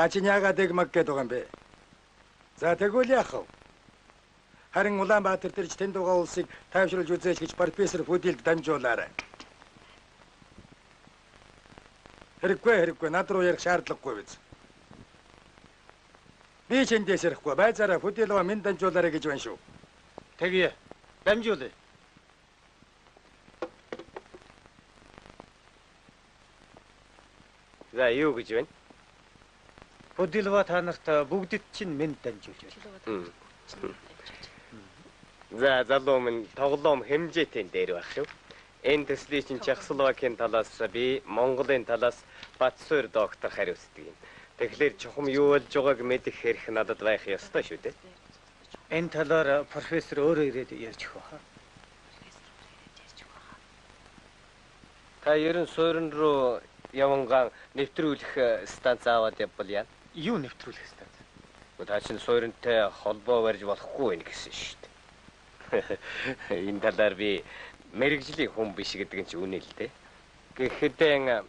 Та чинь яагаад эгмаг гээд байгаа юм бэ? За тэгвэл яах вэ? Харин Улаанбаатар төрж тэнд байгаа улсыг тайвшруулж үзээч гэж профессор Бүдилд дамжуулаарай. Хэрэггүй над руу ярих шаардлагагүй биз. Би ч эндээс ярихгүй байцаараа Бүдилова минь дамжуулаарай гэж байна шүү. Тэгье. Дамжуулъя. За юу гэж байна? Бүдилова та нарт бүгдд чинь минь дамжуулж байна. За залуу минь тоглоом хэмжээтэй дээр байх шүү. Энэ төслийн чинь Чехословакийн талаас би Монголын талаас Батсуур доктор хариуцдаг юм. Тэгэхээр чухам юу болж байгааг мэдэх хэрэг надад байх ёстой шүү дээ. Энэ талаар профессор өөрөө ирээд ярьж өгөх хаа. Та ерөн суурин руу яванган нэвтрүүлэх станц аваад явбал яа? Юу нэвтрүүлэх станц? Та чинь сууринтай холбоо барьж болохгүй байх гэсэн шүү дээ. Энэ талаар би мэрэгжлийн хүн биш гэдэг нь ч үнэ л дээ. Гэхдээ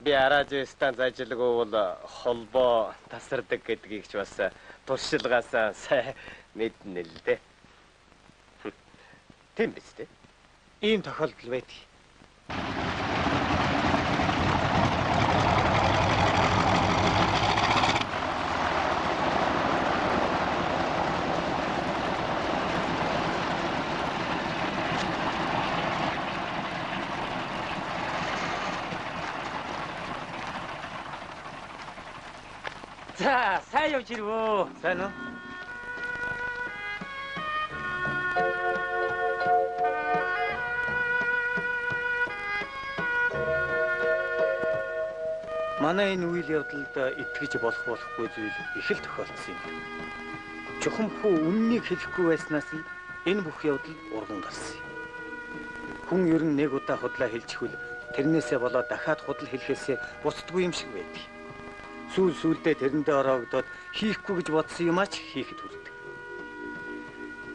би радио станц ажиллагаа бол холбоо тасардаг гэдгийг ч бас туршилгаас сайн мэднэ л дээ. Тийм биз дээ. Ийм тохиолдол байдаг. За, сайн явж ирвөө. Сайн уу? Манай энэ үйл явдалд итгэж болохгүй зүйл их л тохиолдсон юм. Чухам хүү үннийг хэлэхгүй байснаас л энэ бүх явдал урган гарсан юм. Хүн ер нь нэг удаа худлаа хэлчихвэл тэрнээсээ болоод дахиад худал хэлэхээсээ буцдаггүй юм шиг байдаг. Сүүлдээ тэрэндээ ороогдоод хийхгүй гэж бодсон юмаач хийхэд хүрдэг.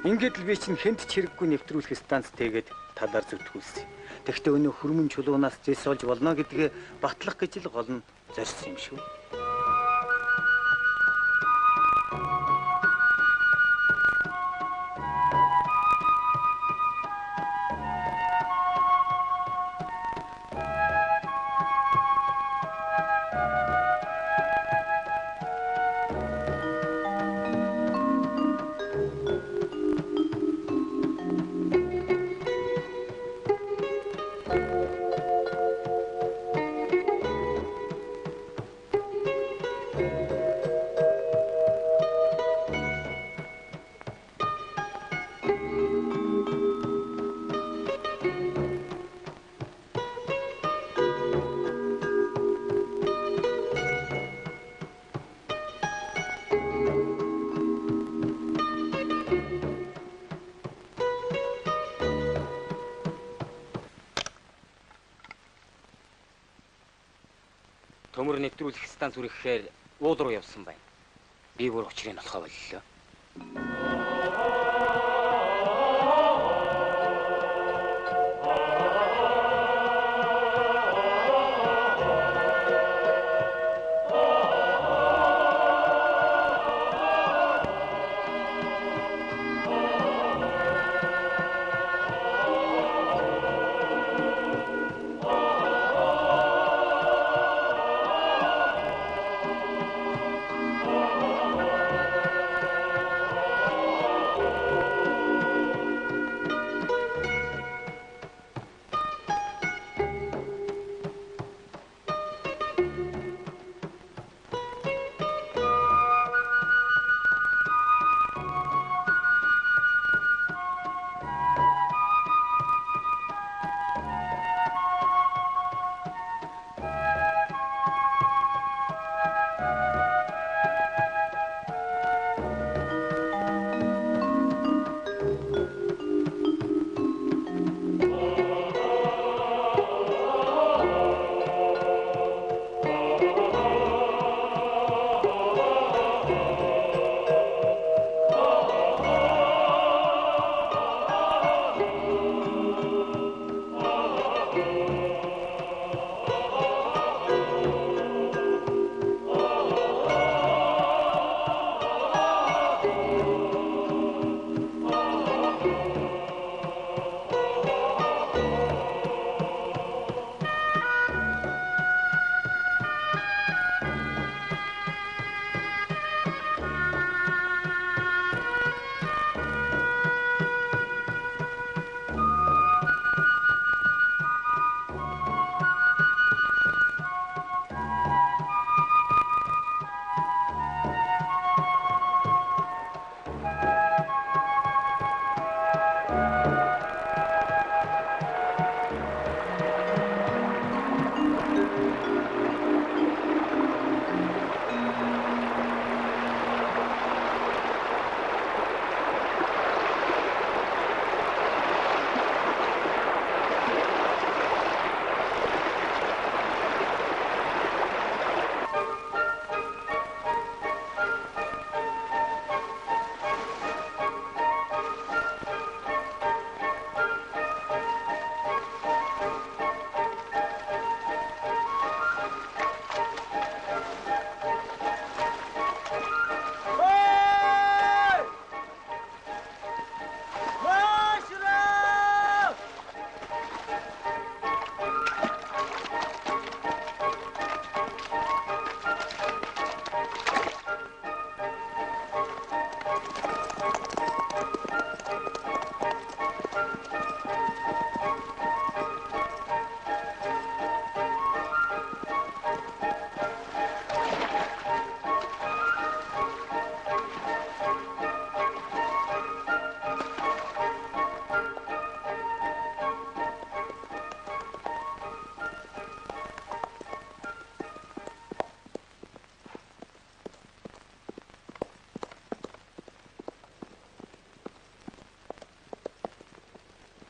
Ингээд л би чинь хэнд ч хэрэггүй нэвтрүүлэх станц тэгээд талаар зүтгүүлсэн. Тэгэхдээ өнөө хөрмөн чулуунаас зэс олж болно гэдгээ батлах гэж л гол нь зорьсон юм шүү. Төмөр нэвтрүүлэх станц үрэхээр уул руу явсан байна. Би бүр учрыг олохоо боллоо.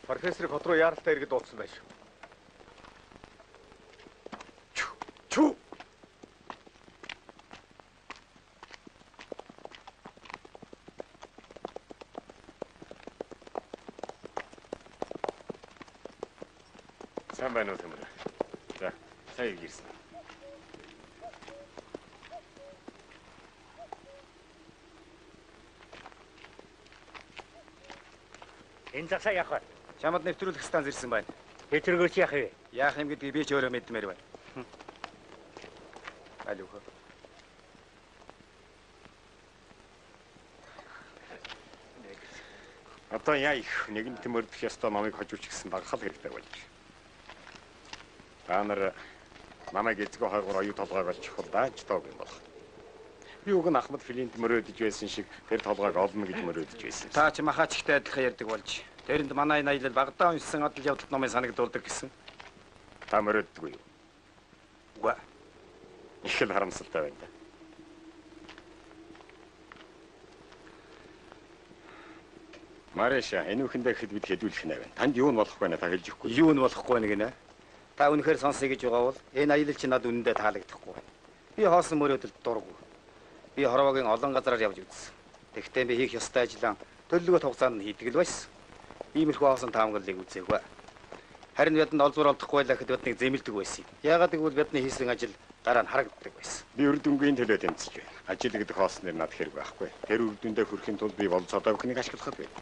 Профессорыг хот руу яаралтай иргэд дуудсан байж. Чүү. Сайн байна уу Тэмүр? За, сая ирсэн. Энэ засаа яах вэ? Чамд нэвтрүүлэх станц ирсэн байна. Нэвтрүүлгөөч яах вэ? Яах юм гэдгийг би ч өөрөө мэдмээр байна. Алуу. Одоо яа их нэгэн Тэмүрдэх ёстой намайг хожууч гэсэн дагахал хэрэгтэй болж. Та нар намайг эзгүй хойгоор оюу толгойг олчихвол дааж тоог юм болох. Би уг нь Ахмад Филинт мөрөөдөж байсан шиг тэр толгойг олно гэж мөрөөдөж байсан. Та ч махаач ихтэй адилхан ярьдаг болж. Тэрэнд манай наялал Багдаа уншсан адал явдалт номын санагдуулдаг гэсэн. Та мөрөөддөггүй юу? Үгүй. Их л харамсалтай байна да. Марэша, энэ үхэндээ хэд бид хэдүүлэх нэ байна. Танд юу нь болох вэ та хэлж өгөхгүй. Юу нь болохгүй нэг нэ. Та үнэхээр сонсъё гэж байгаа бол энэ аялал чи над үнэндээ таалагдахгүй. Би хоосон мөрөөдөлд дурггүй. Би хорвоогийн олон газараар явж үзсэн. Тэгвэл би хийх ёстой ажлаа төлөвлөгөөт хугацаанд нь хийдэг л байсан. Иймэрхүү хоосон таамаглалыг үзээгүй. Харин бидэнд олзуур олдохгүй байлаа гэхэд биднийг зэмлдэг байсан. Яагаад гэвэл бидний хийсэн ажил дараа нь харагддаг байсан. Би үр дүнгийн төлөө тэмцэж байна. Ажил гэдэг хоосноор над хэрэг байхгүй. Тэр үр дүндээ хүрэхин тулд би болцоодоо бүхнийг ашиглахад байна.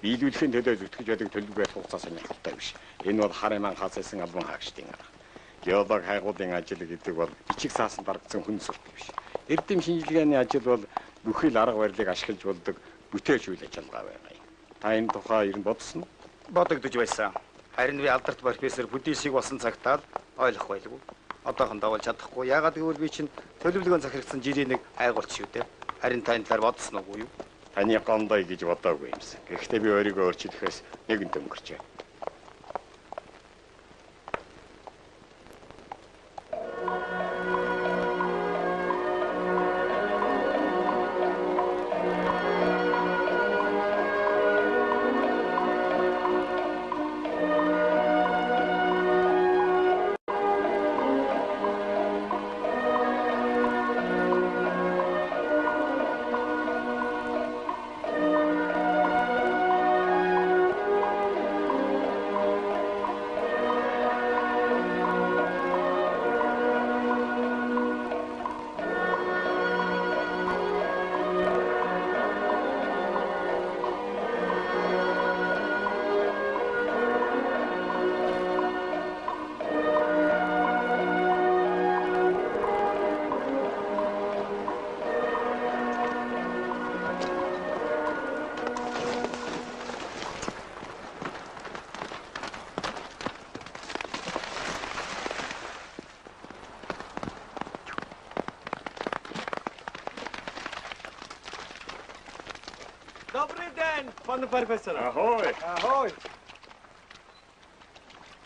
Биелүүлэхийн төлөө зүтгэж байдаг төлөвлөгөөт хугацаа сонирхолтой биш. Энэ бол хар эман хаасайсан албан хаагчдын арга. Геолог хайгуулын ажил гэдэг бол бичиг саасан дарагдсан хүн сурт биш. Эрдэм шинжилгээний ажил бол бүхэл арга барилыг ашиглаж болдог бүтээч үйл ажиллагаа байна. Та энэ тухай ер нь бодсон уу? Бодогдож байсан. Харин би алдарт профессор Бүдийшиг болсон цагтаа ойлгох байлгүй. Одоохондоо бол чадахгүй. Яагаад гэвэл би чинь төлөвлөгөөн захирагдсан жилийн нэг айгуулт шүү дээ. Харин та энэ талаар бодсон уу юу? Таны гондой гэж бодоогүй юмсан. Гэхдээ би өөрийгөө өөрчлөхөөс нэгэнт өнгөрч байна. Добрый день, пан профессор. Ахой. Ахой.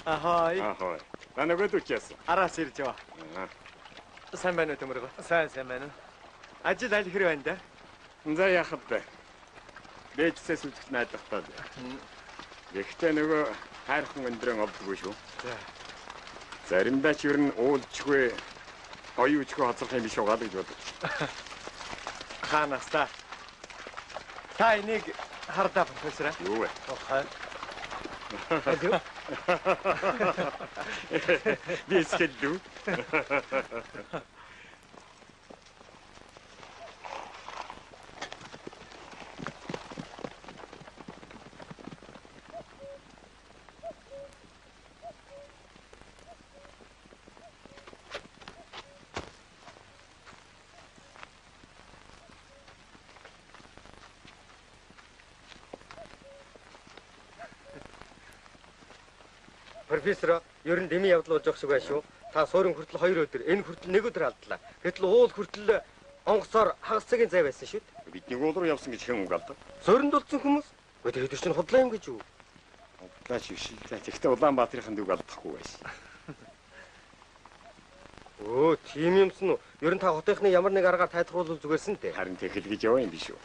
Ахой. Ахой. Та нөгөөд үчээсэн. Араас ирж байгаа. Сайн байна уу Тэмүргөө? Сайн байна. Ажил аль хэрэг байна да? За яхад бэ? Бэжсээс үзэх найдах таа. Гэхдээ нөгөө хайрхан өндрөн олдгүй шүү. Заримдаа ч ер нь уулжгүй оюучгүй хоцрох юм биш угаал гэж бодож. Ханаас та. Та энийг хардаа профессор аа? Юу вэ? Охай. Алуу. Би скэлдүү. Профессор, ер нь дэмий явдал болж байгаа шиг байна шүү. Та суурин хүртэл 2 өдөр, энэ хүртэл 1 өдөр алдлаа. Гэтэл уул хүртэл онгоцоор хагас цагийн зай байсан шүү дээ. Бидний уул руу явсан гэж хэн угаалдаг? Суурьнд болсон хүмүүс. Өдөр хэд чинь худлаа юм гэж юу? Худлаач биш. Тэгтээ Улаанбаатарын дүүг алдахгүй байсан. Өө, тийм юмсан уу? Ер нь та хотынхны ямар нэг аргаар тайлбарлуул зүгээрсэн дээ. Харин тэгэл гэж яваа юм биш үү?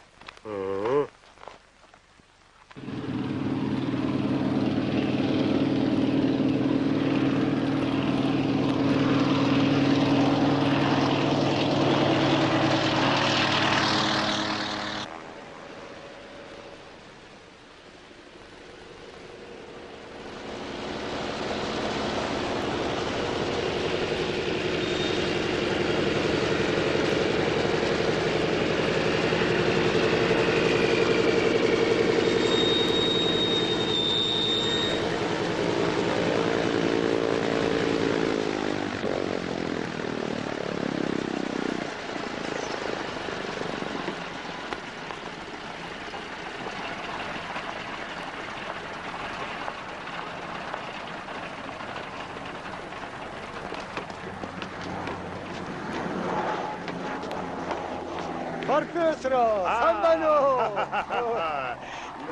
Профессор, сайн байна уу?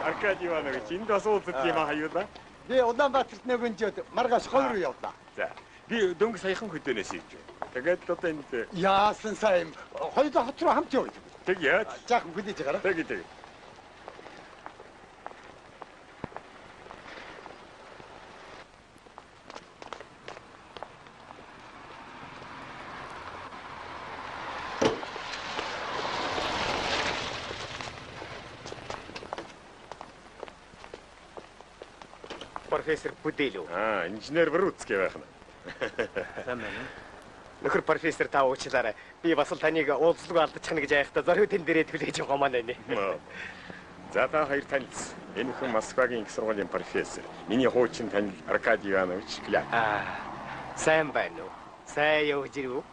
Аркадий Иванович, энд бас уулзах юм аа юу да? Би Улаанбаатарт нөгөнжөөд маргааш ховь руу явлаа. За. Би дөнгө саяхан хөдөөнөөс ирж байна. Тэгээд одоо энд Яасан сайн. Хоёулаа хот руу хамт явъя. тэг яа. Жаахан хүлээж гараа. Тэг. Профессор Бүдээлүү. Инженер Вруцкий байх нь. Сайн байна уу? Нөхөр профессор та уучлаарай. Би бас л таныг уулзлага алдчихна гэж айхтаа зориу тэн дээрээ түлээж байгаа маань нэ. За та хоёр танилц. Энэ хүн Москвагийн их сургуулийн профессор. Миний хуучин танил Аркадий Иванович Кляп. Сайн байна уу? Сайн явж ирв үү?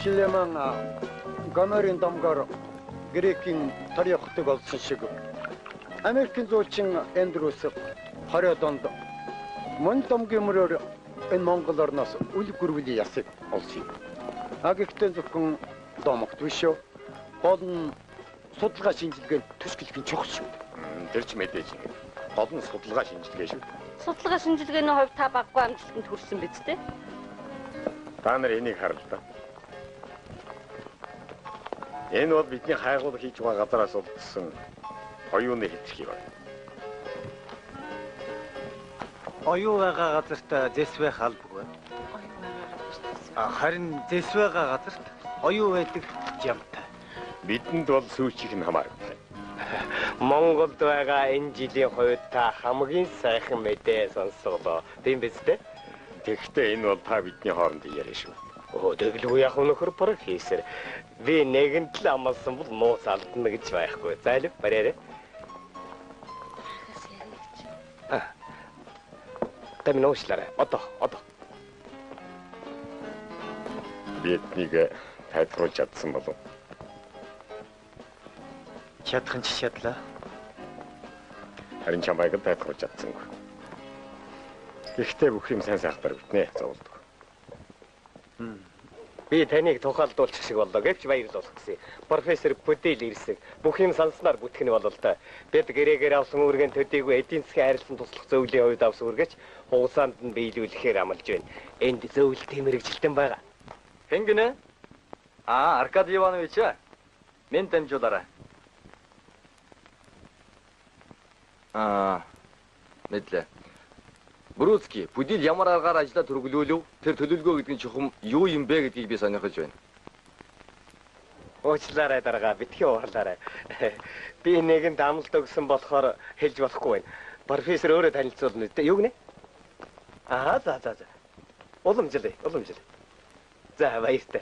Шилэмэн Гомерийн домгоор Грекийн тарихтыг олсон шиг Америкийн зуучин Эндрюс 20 онд мөн домгийн мөрөөр энэ Монгол орноос үл гүрвлийн ясыг олсон юм. Гэхдээ зөвхөн домогт биш шүү. Гол нь судалгаа шинжилгээнд төсгөлхийн чухал шүү. Тэр ч мэдээж юм. Гол нь судалгаа шинжилгээ шүү. Судалгаа шинжилгээний хувьд та баггүй амжилтанд хүрсэн биз дээ? Та нар энийг харал та. Энэ бол бидний хайгуул хийж байгаа газараас олдсон оюуны хэтэрхий байна. Оюу байгаа газарт зэсвэх албагүй. Харин зэсвэга газарт оюу байдаг ямтай. Бидэнд бол сүйчих нь хамааралтай. Монголд байгаа энэ жилийн хувьд та хамгийн сайхан мэдээ сонсголоо. Тийм биз дээ? Тэгэхдээ энэ бол та бидний хоорондын яриа шүү. Тэглгүй яг нөхөр профессор. Би нэгэнт л амлсан бол нууц алдна гэж байхгүй. Зайлв бариарай. Тамин уушлаарай. Одоо. Биднийг тайлбарлаж чадсан болов. Чадхан ч чадлаа. Харин чамайг тайлбарлаж чадсангүй. Гэхдээ бүх юм сайн сайхтар битнэ зовлдог. Би таныг тухайлдуулчих шиг боллоо гэвч баярлуулах гэсэн. Профессор Бүдээл ирсэг бүх юм санснаар бүтгэн болол та. Бид гэрээгээр авсан үргэн төдийгүй эдийн засгийн харилцан туслах зөвлөлийн хувьд авсан үргэж хугацаанд нь биелүүлэхээр амлаж байна. Энд зөвлөлт мэрэгжилтэн байгаа. Хэнгэнэ? Аркадий Иванович, мен дамжуулаарай. Мэдлээ. Вруцкий, Бүдээл ямар аргаар ажиллаа төрөглөөлөв? Тэр төлөвлөгөө гэдэг нь чухам юу юм бэ гэдгийг би сонирхож байна. Уучлаарай дарга, битгий уурлаарай. Би нэгэн дамлт өгсөн болохоор хэлж болохгүй байна. Профессор өөрөө танилцуулна үү? Юу гинэ? За. Уламжлаа. За, баяртай.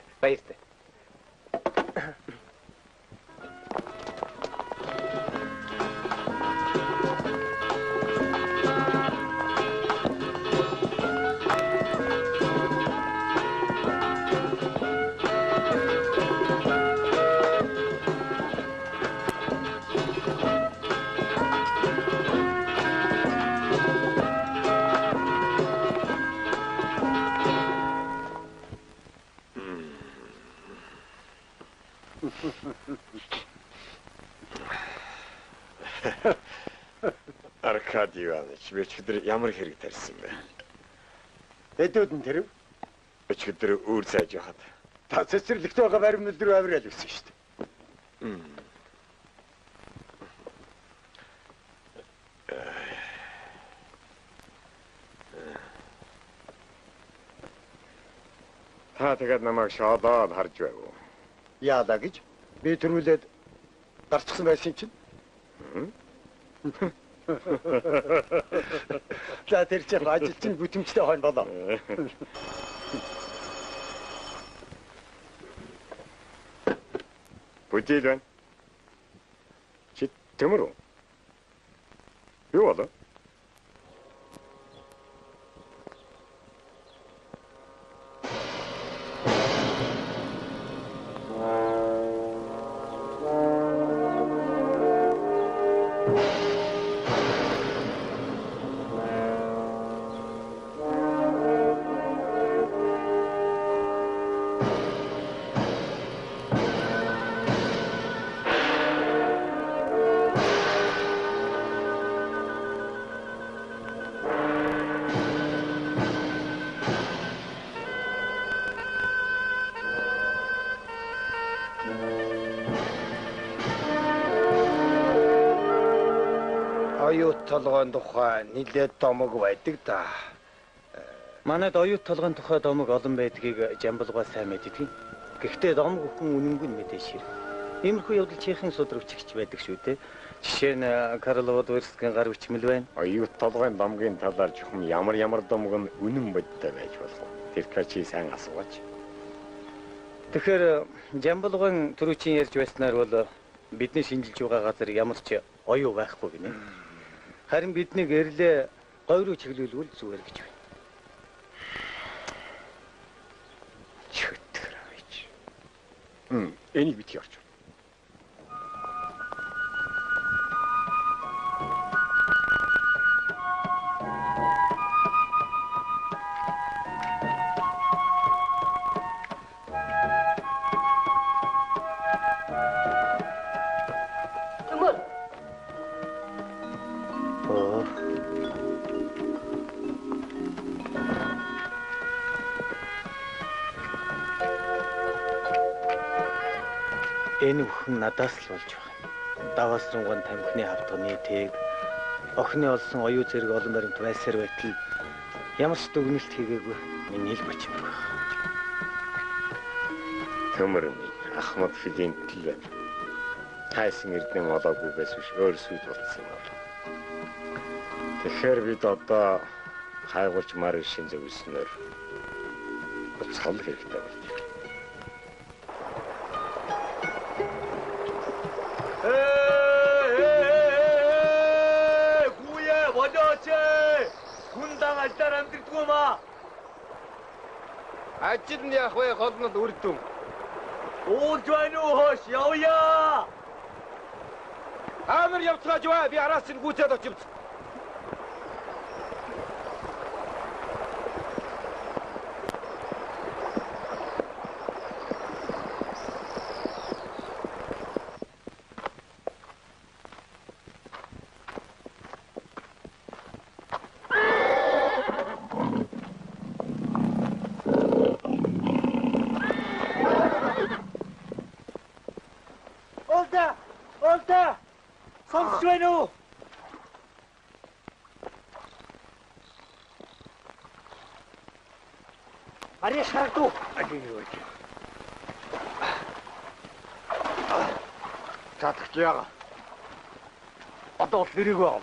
Аркадий Иванович, би өчигдөр ямар хэрэг тарьсан бэ? Эдүүд нь тэрв. Өчигдөр өөр цайж явахад. Та цэцэрлэгт байгаа баримнал руу авирал өгсөн шүү дээ. Та тэгээд намайг шоолоод харж байв уу? Яалаа гэж би төрүүлээд гарцсан байсан чинь. За тэр чих ажилчин бүтэмжтэй хойно болоо. Бүжил байна. Чи төмөр үү? Юу болоо? Оюут толгойн тухай нилээд домог байдаг да. Манайд оюут толгойн тухай домог олон байдгийг Жамбалгаа сайн мэддэг. Гэхдээ домог өхөн үнэнгүй мэдээж хэрэг. Иймэрхүү явдал чихэн судрагчч байдаг шүү дээ. Жишээ нь Карл Водворскийн гар бичмэл байна. Оюут толгойн домгийн талаар жухам ямар домог нь үнэн бодтой байж болох вэ? Тэр качи сайн асуугач. Тэгэхээр Жамбалгын түрүүчийн ярьж байснаар бол бидний шинжилж байгаа газар ямар ч оюу байхгүй гинэ. Харин биднийг эрлээ говь руу чиглүүлвэл зүгээр гэж байна. Чөтгөр авч. Энийг битгий орч. Энэ бүхэн надаас л болж байгаа. Даваас рунган тамхины хавдганы тэг охины олсон оюу зэрэг олон баримт байсаар байтал ямар ч дүгнэлт хийгээгүй миний л бачим байна. Төмөр Ахмад Филинтэл тайсан эрдэнэ олоогүй байсан биш өөр сүд болсон бол. Тэгэхээр бид одоо хайгуулч Маришин зөвснөр цол хэрэгтэй байна. Алдар амдэрдгүй маа. Ажил нь яах вэ? Гол нь үрдүн. Уулж байна уу хоош? Явъя. Амар явцгааж бай. Би араас нь гүйцээд очивч. Ари шаардуу. Татах яага. Одоо л нэрийгөө ав.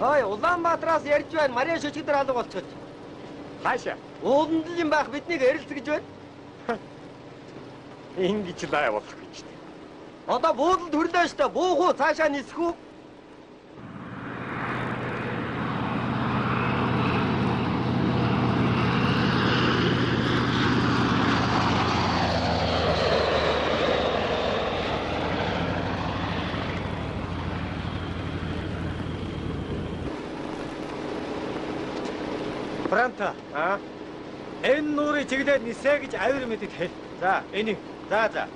Ой, Улаанбаатараас ярьж байна. Мария шичгдэр алга болчиход. Хаашаа? Ууланд л юм байх биднийг эрэлцгэж байна. Ингэж лай болох гэж. Одоо буудалд хүрлээ штэ. Буух уу, цаашаа нисэх үү? Бранта. Энэ нуурыг чиглээд нисэ гэж авир мэдэд хэл. За, энийг. За.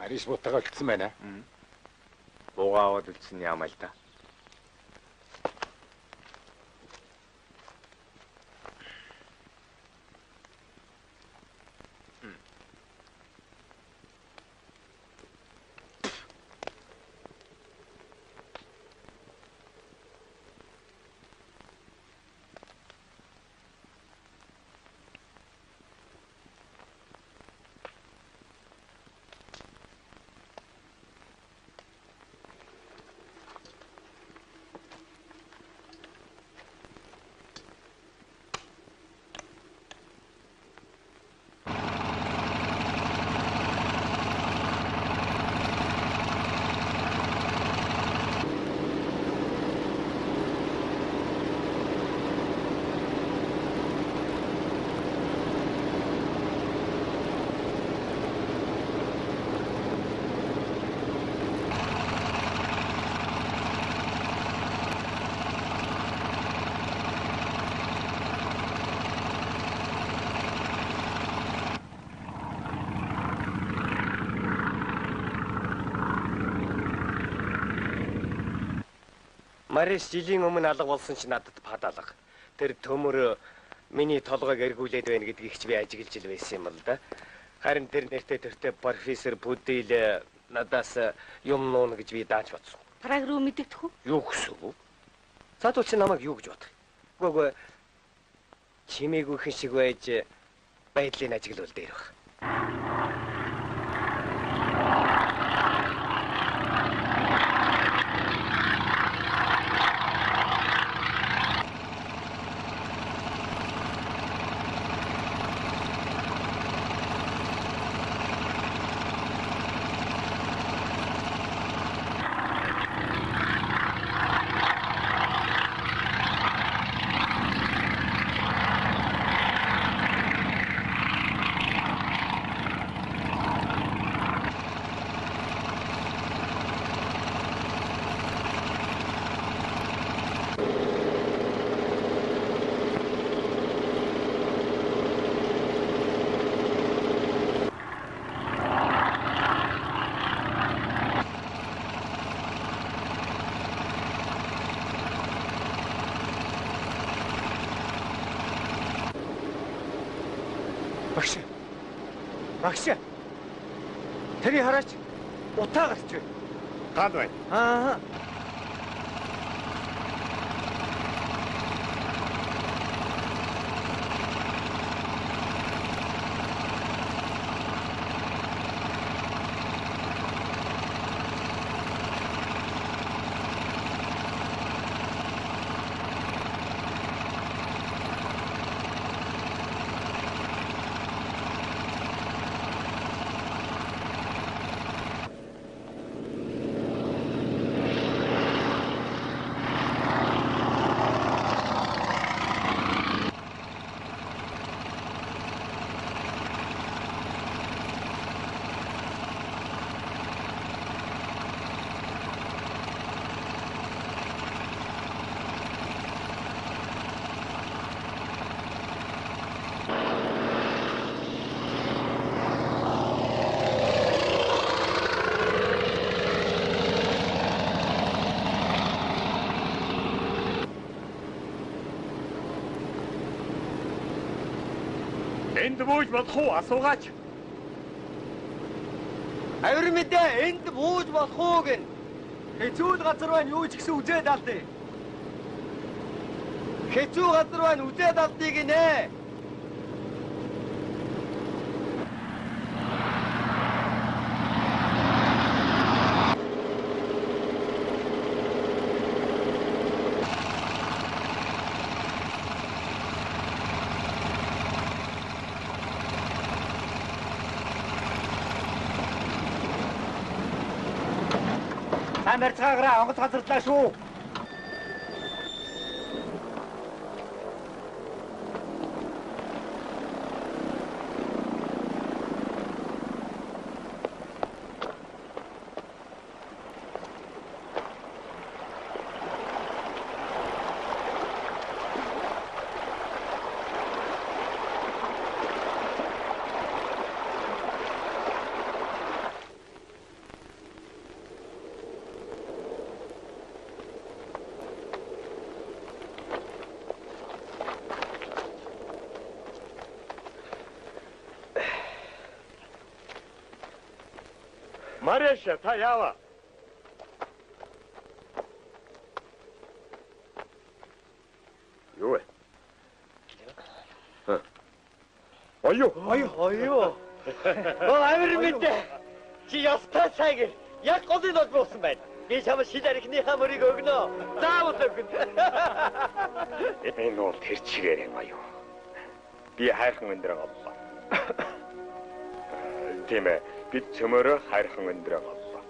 Мариш бутагаа үлдсэн байна. Буугаа аваад үлдсэн яамаа л да. Мариш жилийн өмнө алга болсон ч надад падалга. Тэр төмөр миний толгойг эргүүлээд байна гэдгийг ч би ажиглаж л байсан юм л да. Харин тэр нэртэй төртэй профессор Будил надаас юм нуун гэж би дааж бодсон. Параг руу мэдэгдэх үү? Юу гэсэн үү? Цаадуул чи намайг юу гэж бодох? Үгүй чимээгүйхэн шиг байж байдлыг ажиглавал дээр баг. Багш. Тэрийг хараач. Утаа гарч байна. Гад байна. Аа. Энд бууж болох уу? Асуугаач. Авир мэдээ энд бууж болох уу гэн. Хэцүү газар байна юу ч гэсэн үзээд алдъя. Хэцүү газар байна үзээд алдъя гинэ. Барьцаагаараа онгоц газарлаа шүү. Мареша, та яава? Юу вэ? Оё. Авир мэдээ. Чи ястаа сайгэр. Яг голын бол буусан байна. Би чамд шил арихныхаа мөрийг өгнө. Заавал өгнө. Энэ бол тэр чигээр юм аюу. Би хайрхан өндрөө голлоо. Тийм ээ. Бид цөмөрөө хайрхан өндрөө голлоо.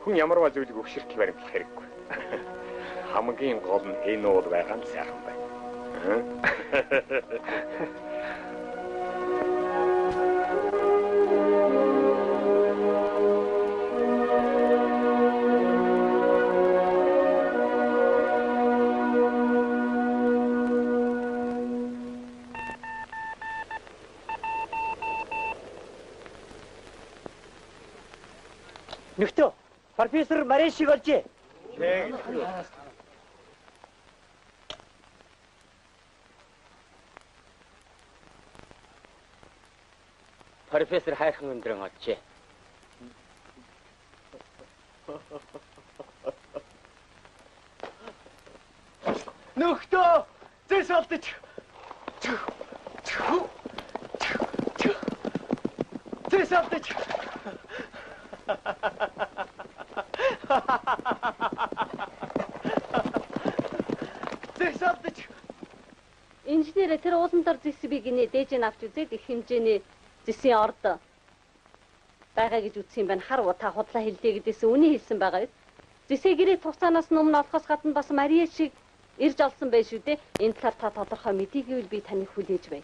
Хүн ямарваа зүйлийг өгшөртөл баримтлах хэрэггүй. Хамгийн гол нь энэ уул байгаа нь сайхан байна. Нөхтөө, профессор Марешиг олжээ. Профессор хайрхан өндрөн олжээ. Нөхтөө, зэс алдаж. Зэс алдаж. Инженер тэр уулан дор зэсвийг нэ дээжэн авч үзээд их хэмжээний зэсийн орд байгаа гэж үтсэн байна. Хар та худлаа хэллээ гэдээс үний хэлсэн байгаа юм. Зэсээ гэрээ тугацаанаас өмнө олохоос гадна бас Мария шиг ирж олсон байх шүү дээ. Энэ талаар та тодорхой мэдээгүй би таныг хүлээж бай.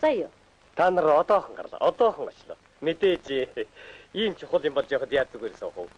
За юу. Та нар одоохон гарлаа. Одоохон очлоо. Мэдээж ийм чухал юм болж явахад яад зүгээрс авах уу?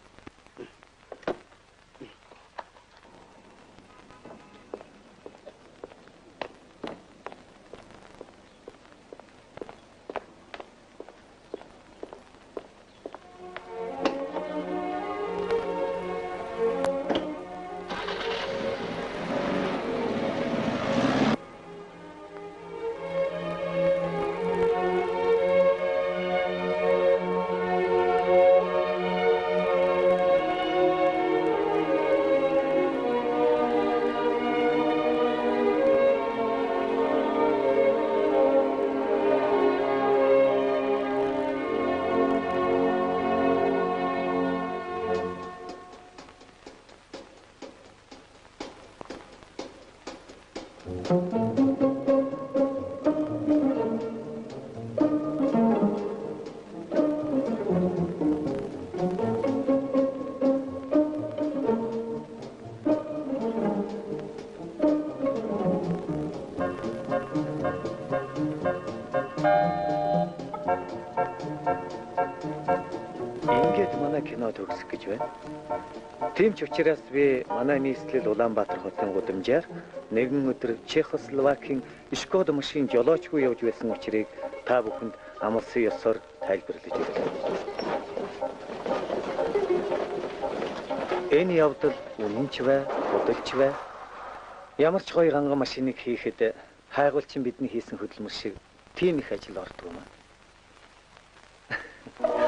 Тийм ч учраас би манай нийслэл Улаанбаатар хотын гудамжаар нэгэн өдөр Чехословакийн Шкода машин жолоочгүй явж байсан учрыг та бүхэнд амлсан ёсоор тайлбарлаж өгье. Энэ явдал үнэнч бай, удалж бай. Ямар ч гоё ганган машиныг хийхэд хайгуулчин бидний хийсэн хөдөлмөр шиг тийм их ажил ордог юм аа.